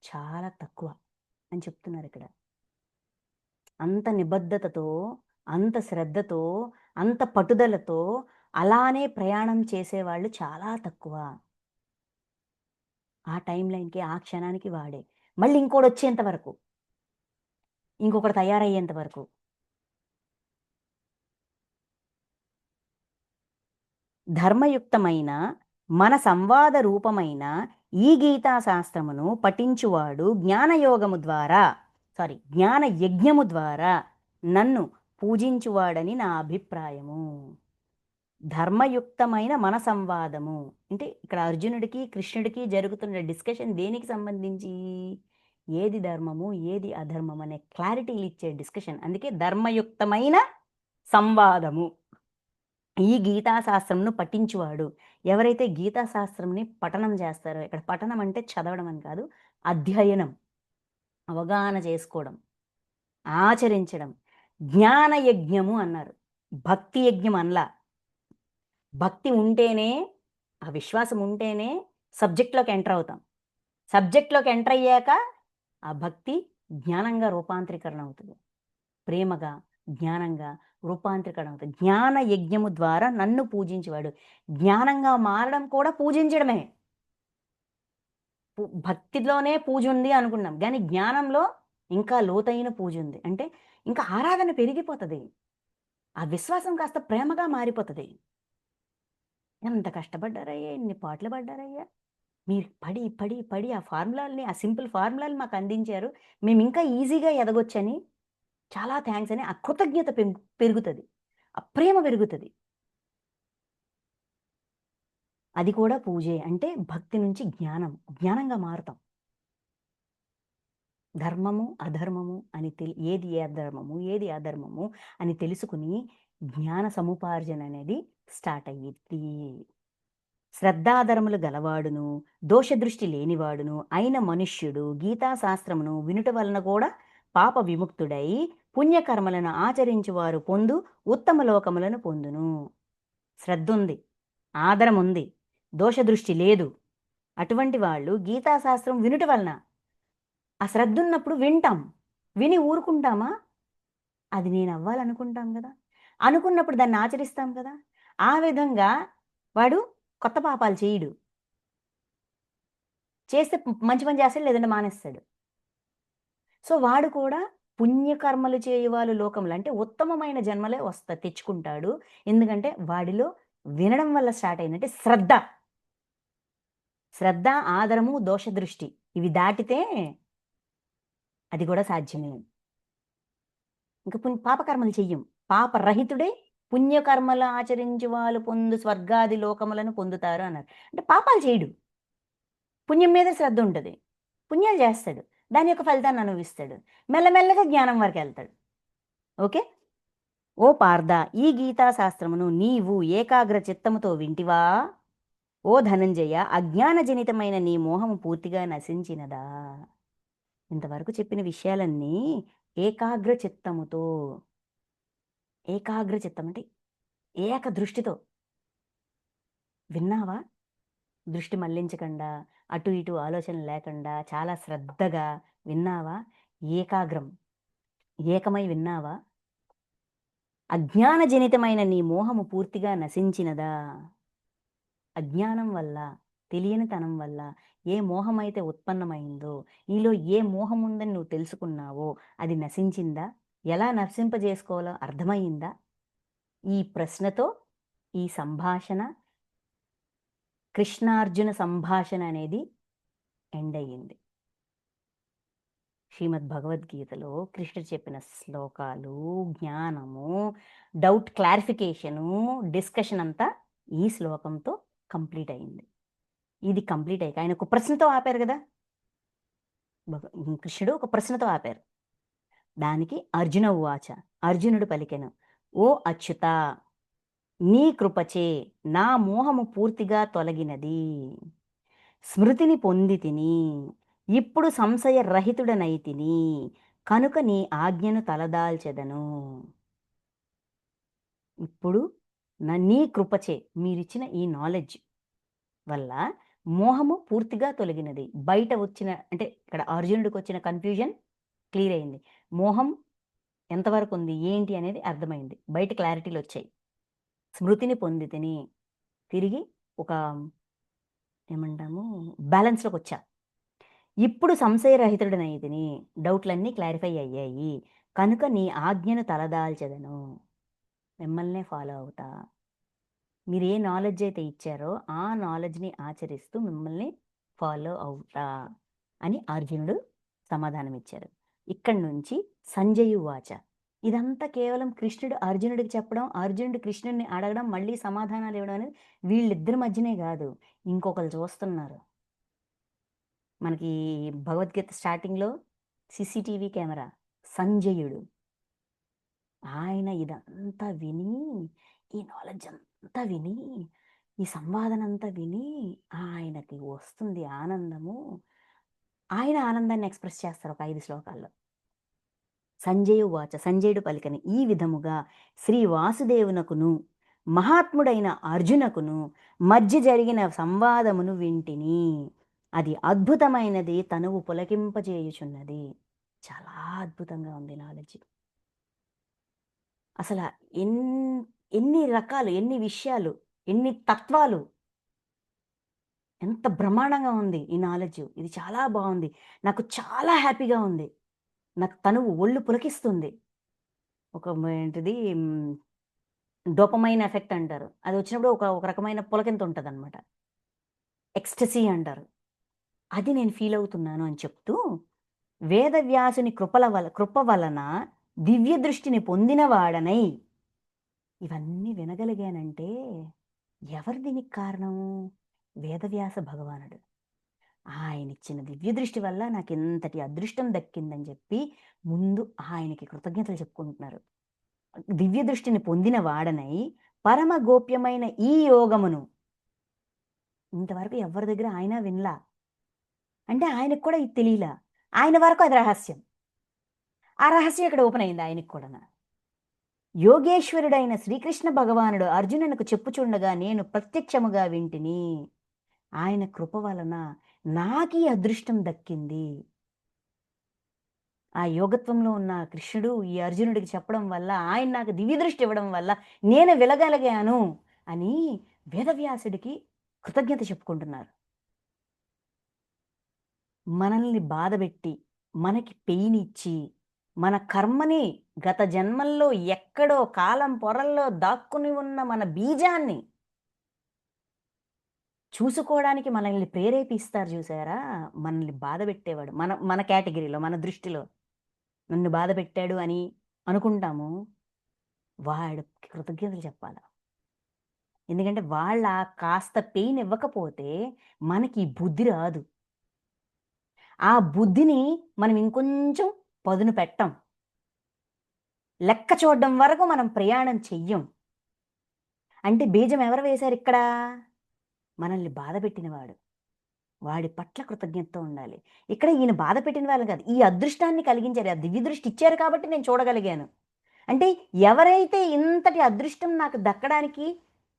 చాలా తక్కువ అని చెప్తున్నారిక్కడ. అంత నిబద్ధతతో, అంత శ్రద్ధతో, అంత పట్టుదలతో అలానే ప్రయాణం చేసేవాళ్ళు చాలా తక్కువ. ఆ టైమ్ లైన్‌కి, ఆ క్షణానికి వాడే. మళ్ళీ ఇంకోడొచ్చేంత వరకు, ఇంకొకడు తయారయ్యేంత వరకు. ధర్మయుక్తమైన మన సంవాద రూపమైన ఈ గీతా శాస్త్రమును పఠించువాడు జ్ఞాన యజ్ఞము ద్వారా నన్ను పూజించువాడని నా అభిప్రాయము. ధర్మయుక్తమైన మన సంవాదము. అంటే ఇక్కడ అర్జునుడికి, కృష్ణుడికి జరుగుతున్న డిస్కషన్ దేనికి సంబంధించి? ఏది ధర్మము, ఏది అధర్మం అనే క్లారిటీలిచ్చే డిస్కషన్. అందుకే ధర్మయుక్తమైన సంవాదము. ఈ గీతా శాస్త్రంను పఠించువాడు. ఎవరైతే గీతా శాస్త్రంని పఠనం చేస్తారో, ఇక్కడ పఠనం అంటే చదవడం అని కాదు. అధ్యయనం, అవగాహన చేసుకోవడం, ఆచరించడం. జ్ఞాన యజ్ఞము అన్నారు. భక్తి యజ్ఞం అనలా. భక్తి ఉంటేనే, ఆ విశ్వాసం ఉంటేనే సబ్జెక్ట్‌లోకి ఎంటర్ అవుతాం. సబ్జెక్ట్‌లోకి ఎంటర్ అయ్యాక ఆ భక్తి జ్ఞానంగా రూపాంతరీకరణ అవుతది. ప్రేమగా, జ్ఞానంగా రూపాంతరీకరణ అవుతది. జ్ఞాన యజ్ఞము ద్వారా నన్ను పూజించేవాడు. జ్ఞానంగా మారడం కూడా పూజించడమే. భక్తిలోనే పూజుంది అనుకున్నాం. గానీ జ్ఞానంలో ఇంకా లోతైన పూజుంది. అంటే ఇంకా ఆరాధన పెరిగిపోతది. ఆ విశ్వాసం కాస్త ప్రేమగా మారిపోతది. ఎంత కష్టపడ్డారయ్యా! ఎన్ని పాట్లు పడ్డారయ్యా! మీరు పడి, పడి, పడి ఆ ఫార్ములాలని, ఆ సింపుల్ ఫార్ములాలు మాకందించారు. మేమింకా ఈజీగా ఎదగొచ్చని, చాలా థాంక్స్ అని ఆ కృతజ్ఞత పెరుగుతది. ఆ ప్రేమ పెరుగుతది. అది కూడా పూజే. అంటే భక్తి నుంచి జ్ఞానం. జ్ఞానంగా మారుతాం. ధర్మము, అధర్మము అని ఏది అధర్మము, ఏది అధర్మము అని తెలుసుకుని జ్ఞాన సముపార్జన అనేది స్టార్ట్ అయ్యిద్ది. శ్రద్ధాధరములు గలవాడును, దోషదృష్టి లేనివాడును అయిన మనుష్యుడు గీతాశాస్త్రమును వినుట వలన కూడా పాప విముక్తుడై పుణ్యకర్మలను ఆచరించువారు పొందు ఉత్తమ లోకములను పొందును. శ్రద్ధుంది, ఆదరముంది, దోషదృష్టి లేదు. అటువంటి వాళ్ళు గీతాశాస్త్రం వినుట వలన ఆ శ్రద్ధున్నప్పుడు వింటాం. విని ఊరుకుంటామా? అది నేనవ్వాలనుకుంటాం గదా! అనుకున్నప్పుడు దాన్ని ఆచరిస్తాం కదా! ఆ విధంగా వాడు కొత్త పాపాలు చేయడు. చేస్తే మంచి పని చేస్తాడు. లేదంటే మానేస్తాడు. సో, వాడు కూడా పుణ్యకర్మలు చేయువాలు లోకములు అంటే ఉత్తమమైన జన్మలే తెచ్చుకుంటాడు. ఎందుకంటే వాడిలో వినడం వల్ల స్టార్ట్ అయింది. అంటే శ్రద్ధ. శ్రద్ధ, ఆదరము, దోషదృష్టి ఇవి దాటితే అది కూడా సాధ్యమే. ఇంక పాపకర్మలు చెయ్యం. పాపరహితుడే పుణ్యకర్మలు ఆచరించి వాళ్ళు పొందు స్వర్గాది లోకములను పొందుతారు అన్నారు. అంటే పాపాలు చేయడు. పుణ్యం మీద శ్రద్ధ ఉంటది. పుణ్యాలు చేస్తాడు. దాని యొక్క ఫలితాన్ని అనుభవిస్తాడు. మెల్లమెల్లగా జ్ఞానం వరకెళ్తాడు. ఓకే. ఓ పార్థ, ఈ గీతా శాస్త్రమును నీవు ఏకాగ్ర చిత్తముతో వింటివా? ఓ ధనంజయ, అజ్ఞానజనితమైన నీ మోహము పూర్తిగా నశించినదా? ఇంతవరకు చెప్పిన విషయాలన్నీ ఏకాగ్ర చిత్తముతో, ఏకాగ్ర చిత్తం అంటే ఏక దృష్టితో విన్నావా? దృష్టి మళ్లించకుండా, అటు ఇటు ఆలోచన లేకుండా చాలా శ్రద్ధగా విన్నావా? ఏకాగ్రం, ఏకమై విన్నావా? అజ్ఞానజనితమైన నీ మోహము పూర్తిగా నశించినదా? అజ్ఞానం వల్ల, తెలియనితనం వల్ల ఏ మోహమైతే ఉత్పన్నమైందో, నీలో ఏ మోహం ఉందని నువ్వు తెలుసుకున్నావో అది నశించిందా? ఎలా నశింపజేసుకోవాలో అర్థమయ్యిందా? ఈ ప్రశ్నతో ఈ సంభాషణ, కృష్ణార్జున సంభాషణ అనేది ఎండ్ అయ్యింది. శ్రీమద్ భగవద్గీతలో కృష్ణుడు చెప్పిన శ్లోకాలు, జ్ఞానము, డౌట్ క్లారిఫికేషను, డిస్కషన్ అంతా ఈ శ్లోకంతో కంప్లీట్ అయింది. ఇది కంప్లీట్ అయ్యాక ఆయన ఒక ప్రశ్నతో ఆపారు కదా, కృష్ణుడు ఒక ప్రశ్నతో ఆపారు. దానికి అర్జున ఉవాచ, అర్జునుడు పలికెను, ఓ అచ్యుత, నీ కృపచే నా మోహము పూర్తిగా తొలగినది, స్మృతిని పొందితిని, ఇప్పుడు సంశయ రహితుడనైతిని, కనుక నీ ఆజ్ఞను తలదాల్చెదను. ఇప్పుడు నీ కృపచే, మీరిచ్చిన ఈ నాలెడ్జ్ వల్ల మోహము పూర్తిగా తొలగినది. బయట వచ్చిన అంటే ఇక్కడ అర్జునుడికి వచ్చిన కన్ఫ్యూజన్ క్లియర్ అయింది. మోహం ఎంతవరకు ఉంది, ఏంటి అనేది అర్థమైంది. బయట క్లారిటీలు వచ్చాయి. స్మృతిని పొందితిని, తిరిగి ఒక ఏమంటాము బ్యాలెన్స్లోకి వచ్చా. ఇప్పుడు సంశయరహితుడనైతిని, డౌట్లన్నీ క్లారిఫై అయ్యాయి, కనుక నీ ఆజ్ఞను తలదాల్చెదను, మిమ్మల్నే ఫాలో అవుతా. మీరు ఏ నాలెడ్జ్ అయితే ఇచ్చారో ఆ నాలెడ్జ్ని ఆచరిస్తూ మిమ్మల్ని ఫాలో అవుతా అని అర్జునుడు సమాధానం ఇచ్చారు. ఇక్కడి నుంచి సంజయు వాచ, ఇదంతా కేవలం కృష్ణుడు అర్జునుడికి చెప్పడం, అర్జునుడు కృష్ణుడిని అడగడం, మళ్ళీ సమాధానాలు ఇవ్వడం అనేది వీళ్ళిద్దరి మధ్యనే కాదు, ఇంకొకరు చూస్తున్నారు. మనకి భగవద్గీత స్టార్టింగ్లో సీసీటీవీ కెమెరా సంజయుడు, ఆయన ఇదంతా విని, ఈ నాలెడ్జ్ అంతా విని, ఈ సంవాదన అంతా విని ఆయనకి వస్తుంది ఆనందము. ఆయన ఆనందాన్ని ఎక్స్ప్రెస్ చేస్తారు ఒక 5 శ్లోకాల్లో. సంజయు వాచ, సంజయుడు పలికని ఈ విధముగా శ్రీ వాసుదేవునకును మహాత్ముడైన అర్జునకును మధ్య జరిగిన సంవాదమును వింటిని, అది అద్భుతమైనది, తనువు పులకింపజేయుచున్నది. చాలా అద్భుతంగా ఉంది నాలెడ్జ్. అసలు ఎన్ని రకాలు, ఎన్ని విషయాలు, ఎన్ని తత్వాలు, ఎంత బ్రహ్మాండంగా ఉంది ఈ నాలెడ్జ్. ఇది చాలా బాగుంది, నాకు చాలా హ్యాపీగా ఉంది, నాకు తనువు ఒళ్ళు పులకిస్తుంది. ఒక ఏంటిది డోపమైన్ ఎఫెక్ట్ అంటారు, అది వచ్చినప్పుడు ఒక రకమైన పులకింత ఉంటుంది అనమాట, ఎక్స్టసీ అంటారు. అది నేను ఫీల్ అవుతున్నాను అని చెప్తూ, వేదవ్యాసుని కృప వలన దివ్య దృష్టిని పొందినవాడనై ఇవన్నీ వినగలిగానంటే ఎవరు దీనికి కారణం? వేదవ్యాస భగవానుడు. ఆయనిచ్చిన దివ్య దృష్టి వల్ల నాకు ఇంతటి అదృష్టం దక్కిందని చెప్పి ముందు ఆయనకి కృతజ్ఞతలు చెప్పుకుంటున్నారు. దివ్య దృష్టిని పొందిన వాడనై పరమ గోప్యమైన ఈ యోగమును ఇంతవరకు ఎవరి దగ్గర ఆయన వినలా, అంటే ఆయనకు కూడా ఇది తెలియలా, ఆయన వరకు అది రహస్యం. ఆ రహస్యం ఇక్కడ ఓపెన్ అయింది ఆయనకు కూడా. యోగేశ్వరుడైన శ్రీకృష్ణ భగవానుడు అర్జునునకు చెప్పుచుండగా నేను ప్రత్యక్షముగా వింటిని, ఆయన కృప వలన నాకీ అదృష్టం దక్కింది. ఆ యోగత్వంలో ఉన్న కృష్ణుడు ఈ అర్జునుడికి చెప్పడం వల్ల, ఆయన నాకు దివ్య దృష్టి ఇవ్వడం వల్ల నేను వెలగలిగాను అని వేదవ్యాసుడికి కృతజ్ఞత చెప్పుకుంటున్నారు. మనల్ని బాధపెట్టి, మనకి పెయిన్ ఇచ్చి, మన కర్మని గత జన్మల్లో ఎక్కడో కాలం పొరల్లో దాక్కుని ఉన్న మన బీజాన్ని చూసుకోవడానికి మనల్ని ప్రేరేపిస్తారు చూసారా? మనల్ని బాధపెట్టేవాడు. మన మన కేటగిరీలో, మన దృష్టిలో. నన్ను బాధపెట్టాడు అని అనుకుంటాము. వాడికి కృతజ్ఞతలు చెప్పాల. ఎందుకంటే వాళ్ళ కాస్త పెయిన్ ఇవ్వకపోతే మనకి బుద్ధి రాదు. ఆ బుద్ధిని మనం ఇంకొంచెం పదును పెట్టం. లెక్క చూడడం వరకు మనం ప్రయాణం చెయ్యం. అంటే బీజం ఎవరు వేశారిక్కడ? మనల్ని బాధపెట్టినవాడు. వాడి పట్ల కృతజ్ఞతతో ఉండాలి. ఇక్కడ ఈయన బాధ పెట్టిన వాళ్ళు కాదు. ఈ అదృష్టాన్ని కలిగించారు. ఆ దివ్య దృష్టి ఇచ్చారు కాబట్టి నేను చూడగలిగాను. అంటే ఎవరైతే ఇంతటి అదృష్టం నాకు దక్కడానికి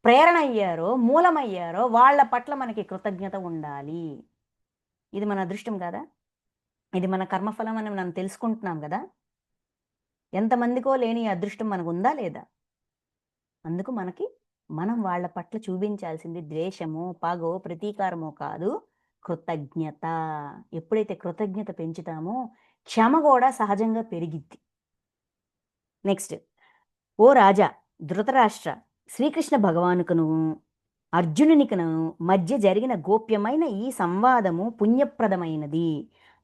ప్రేరణ అయ్యారో, మూలమయ్యారో వాళ్ళ పట్ల మనకి కృతజ్ఞత ఉండాలి. ఇది మన అదృష్టం కాదా? ఇది మన కర్మఫలం అని మనం తెలుసుకుంటున్నాం గదా! ఎంతమందికో లేని ఈ అదృష్టం మనకుందా లేదా? అందుకు మనం వాళ్ళ పట్ల చూపించాల్సింది ద్వేషమో, పగో, ప్రతీకారమో కాదు. కృతజ్ఞత. ఎప్పుడైతే కృతజ్ఞత పెంచుతామో క్షమ గూడా సహజంగా పెరిగిద్ది. నెక్స్ట్. ఓ రాజా! ధృతరాష్ట్ర! శ్రీకృష్ణ భగవానుకును, అర్జునునికును మధ్య జరిగిన గోప్యమైన ఈ సంవాదము పుణ్యప్రదమైనది.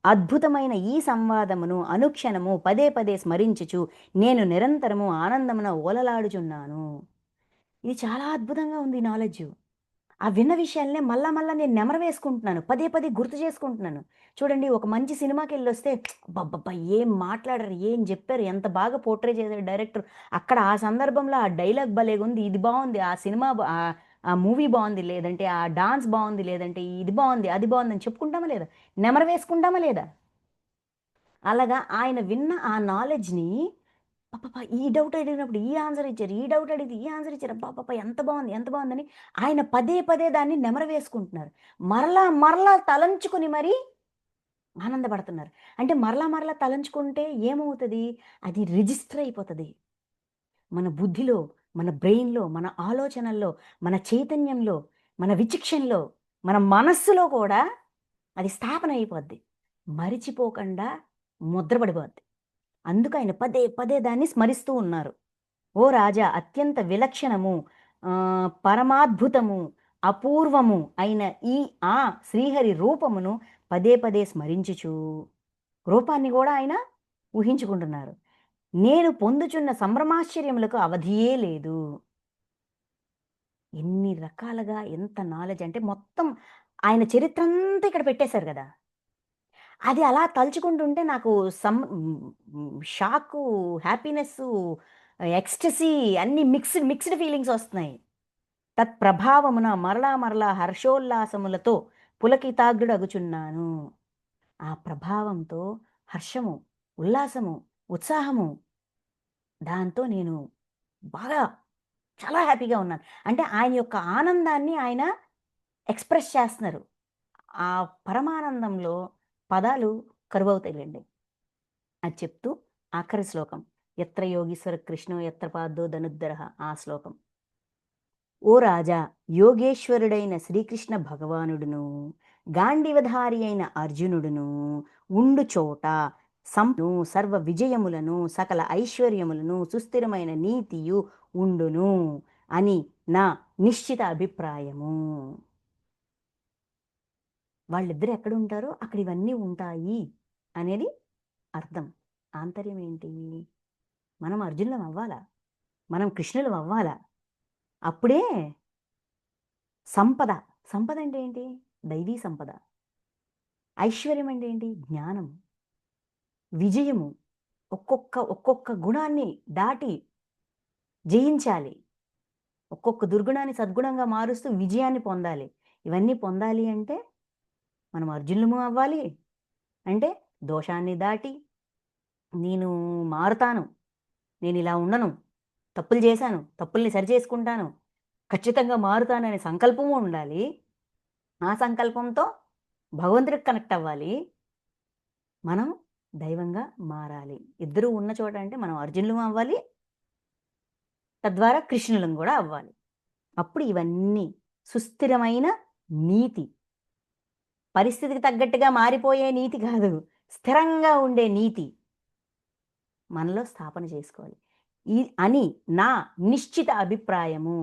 అద్భుతమైన ఈ సంవాదమును అనుక్షణము పదే పదే స్మరించుచు నేను నిరంతరము ఆనందమున ఓలలాడుచున్నాను. ఇది చాలా అద్భుతంగా ఉంది ఈ నాలెడ్జు. ఆ విన్న విషయాలనే మళ్ళా మళ్ళా నేను నెమరు వేసుకుంటున్నాను. పదే పదే గుర్తు చేసుకుంటున్నాను. చూడండి ఒక మంచి సినిమాకెళ్ళొస్తే అబ్బబ్బబ్బా! ఏం మాట్లాడారు, ఏం జెప్పారు, ఎంత బాగా పోర్ట్రే చేశారు డైరెక్టర్. అక్కడ ఆ సందర్భంలో ఆ డైలాగ్ భలేగుంది, ఇది బావుంది, ఆ సినిమా ఆ మూవీ బావుంది, లేదంటే ఆ డాన్స్ బావుంది, లేదంటే ఇది బావుంది, అది బావుందని చెప్పుకుంటామా లేదా? నెమరు వేసుకుంటామా లేదా? అలాగా ఆయన విన్న ఆ నాలెడ్జ్‌ని అబ్బబ్బా! ఈ డౌట్ అడిగినప్పుడు ఈ ఆన్సర్ ఇచ్చారు. ఈ డౌట్ అడిగితే ఈ ఆన్సర్ ఇచ్చారు. అబ్బబ్బబ్బా! ఎంత బావుంది, ఎంత బావుందని ఆయన పదే పదే దాన్ని నెమరు వేసుకుంటున్నారు. మరలా మరలా తలంచుకొని మరి ఆనందపడుతున్నారు. అంటే మరలా మరలా తలంచుకుంటే ఏమవుతది? అది రిజిస్టర్ అయిపోతది. మన బుద్ధిలో, మన బ్రెయిన్‌లో, మన ఆలోచనల్లో, మన చైతన్యంలో, మన విచక్షణలో, మన మనస్సులో కూడా అది స్థాపన అయిపోద్ది. మరిచిపోకుండా ముద్రపడిపోద్ది. అందుకయన పదే పదే దాన్ని స్మరిస్తూ ఉన్నారు. ఓ రాజా! అత్యంత విలక్షణము, పరమాద్భుతము, అపూర్వము అయిన ఈ ఆ శ్రీహరి రూపమును పదే పదే స్మరించుచు, రూపాన్ని గూడా ఆయన ఊహించుకుంటున్నారు. నేను పొందుచున్న సంభ్రమాశ్చర్యములకు అవధియే లేదు. ఎన్ని రకాలుగా ఎంత నాలెడ్జ్ అంటే మొత్తం ఆయన చరిత్రంతా ఇక్కడ పెట్టేశారు గదా! అది అలా తలుచుకుంటుంటే నాకు షాకు, హ్యాపీనెస్సు, ఎక్స్‌టసీ అన్నీ మిక్స్‌డ్ ఫీలింగ్సొస్తున్నాయి. తత్ప్రభావమున మరలా మరలా హర్షోల్లాసములతో పులకితాగ్రుడగుచున్నాను. ఆ ప్రభావంతో హర్షము, ఉల్లాసము, ఉత్సాహము దాంతో నేను బాగా చాలా హ్యాపీగా ఉన్నాను. అంటే ఆయన యొక్క ఆనందాన్ని ఆయన ఎక్స్‌ప్రెస్ చేస్తున్నారు. ఆ పరమానందంలో పదాలు కరువవుతాయిలెండి. అది చెప్తూ ఆఖరి శ్లోకం. ఎత్ర యోగీశ్వర కృష్ణో ఎత్ర పాదో ధనుర్ధరః ఆ శ్లోకం. ఓ రాజా! యోగేశ్వరుడైన శ్రీకృష్ణ భగవానుడును, గాంధీవధారి అయిన అర్జునుడును ఉండు చోట సర్వ విజయములను, సకల ఐశ్వర్యములను, సుస్థిరమైన నీతియు ఉండును అని నా నిశ్చిత అభిప్రాయము. వాళ్ళిద్దరు ఎక్కడుంటారో అక్కడ ఇవన్నీ ఉంటాయి అనేది అర్థం. ఆంతర్యం ఏంటి? మనం అర్జునులం అవ్వాలా. మనం కృష్ణులం అవ్వాలా. అప్పుడే సంపద. సంపద అంటే ఏంటి? దైవీ సంపద. ఐశ్వర్యం అంటే ఏంటి? జ్ఞానం. విజయము. ఒక్కొక్క గుణాన్ని దాటి జయించాలి. ఒక్కొక్క దుర్గుణాన్ని సద్గుణంగా మారుస్తూ విజయాన్ని పొందాలి. ఇవన్నీ పొందాలి అంటే మనం అర్జునులము అవ్వాలి. అంటే దోషాన్ని దాటి నేను మారుతాను. నేనిలా ఉండను. తప్పులు చేశాను. తప్పుల్ని సరిచేసుకుంటాను. ఖచ్చితంగా మారుతాననే సంకల్పము ఉండాలి. ఆ సంకల్పంతో భగవంతుడికి కనెక్ట్ అవ్వాలి. మనం దైవంగా మారాలి. ఇద్దరూ ఉన్న చోట అంటే మనం అర్జునులం అవ్వాలి. తద్వారా కృష్ణులం గూడా అవ్వాలి. అప్పుడు ఇవన్నీ సుస్థిరమైన నీతి. పరిస్థితికి తగ్గట్టుగా మారిపోయే నీతి కాదు. స్థిరంగా ఉండే నీతి మనలో స్థాపన చేసుకోవాలి. అని నా నిశ్చిత అభిప్రాయము.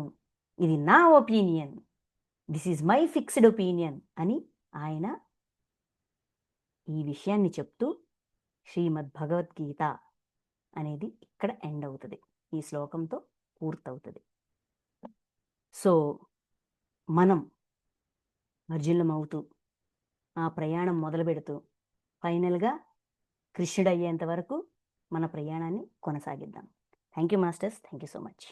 ఇది నా opinion. This is my fixed opinion అని ఆయన ఈ విషయాన్ని చెప్తూ శ్రీమద్ భగవద్గీత అనేది ఇక్కడ ఎండ్ అవుతుంది, ఈ శ్లోకంతో పూర్తవుతుంది. సో మనం అర్జునులమవుతూ ఆ ప్రయాణం మొదలు పెడుతూ ఫైనల్గా కృష్ణుడు అయ్యేంత వరకు మన ప్రయాణాన్ని కొనసాగిద్దాం. Thank you masters, thank you so much.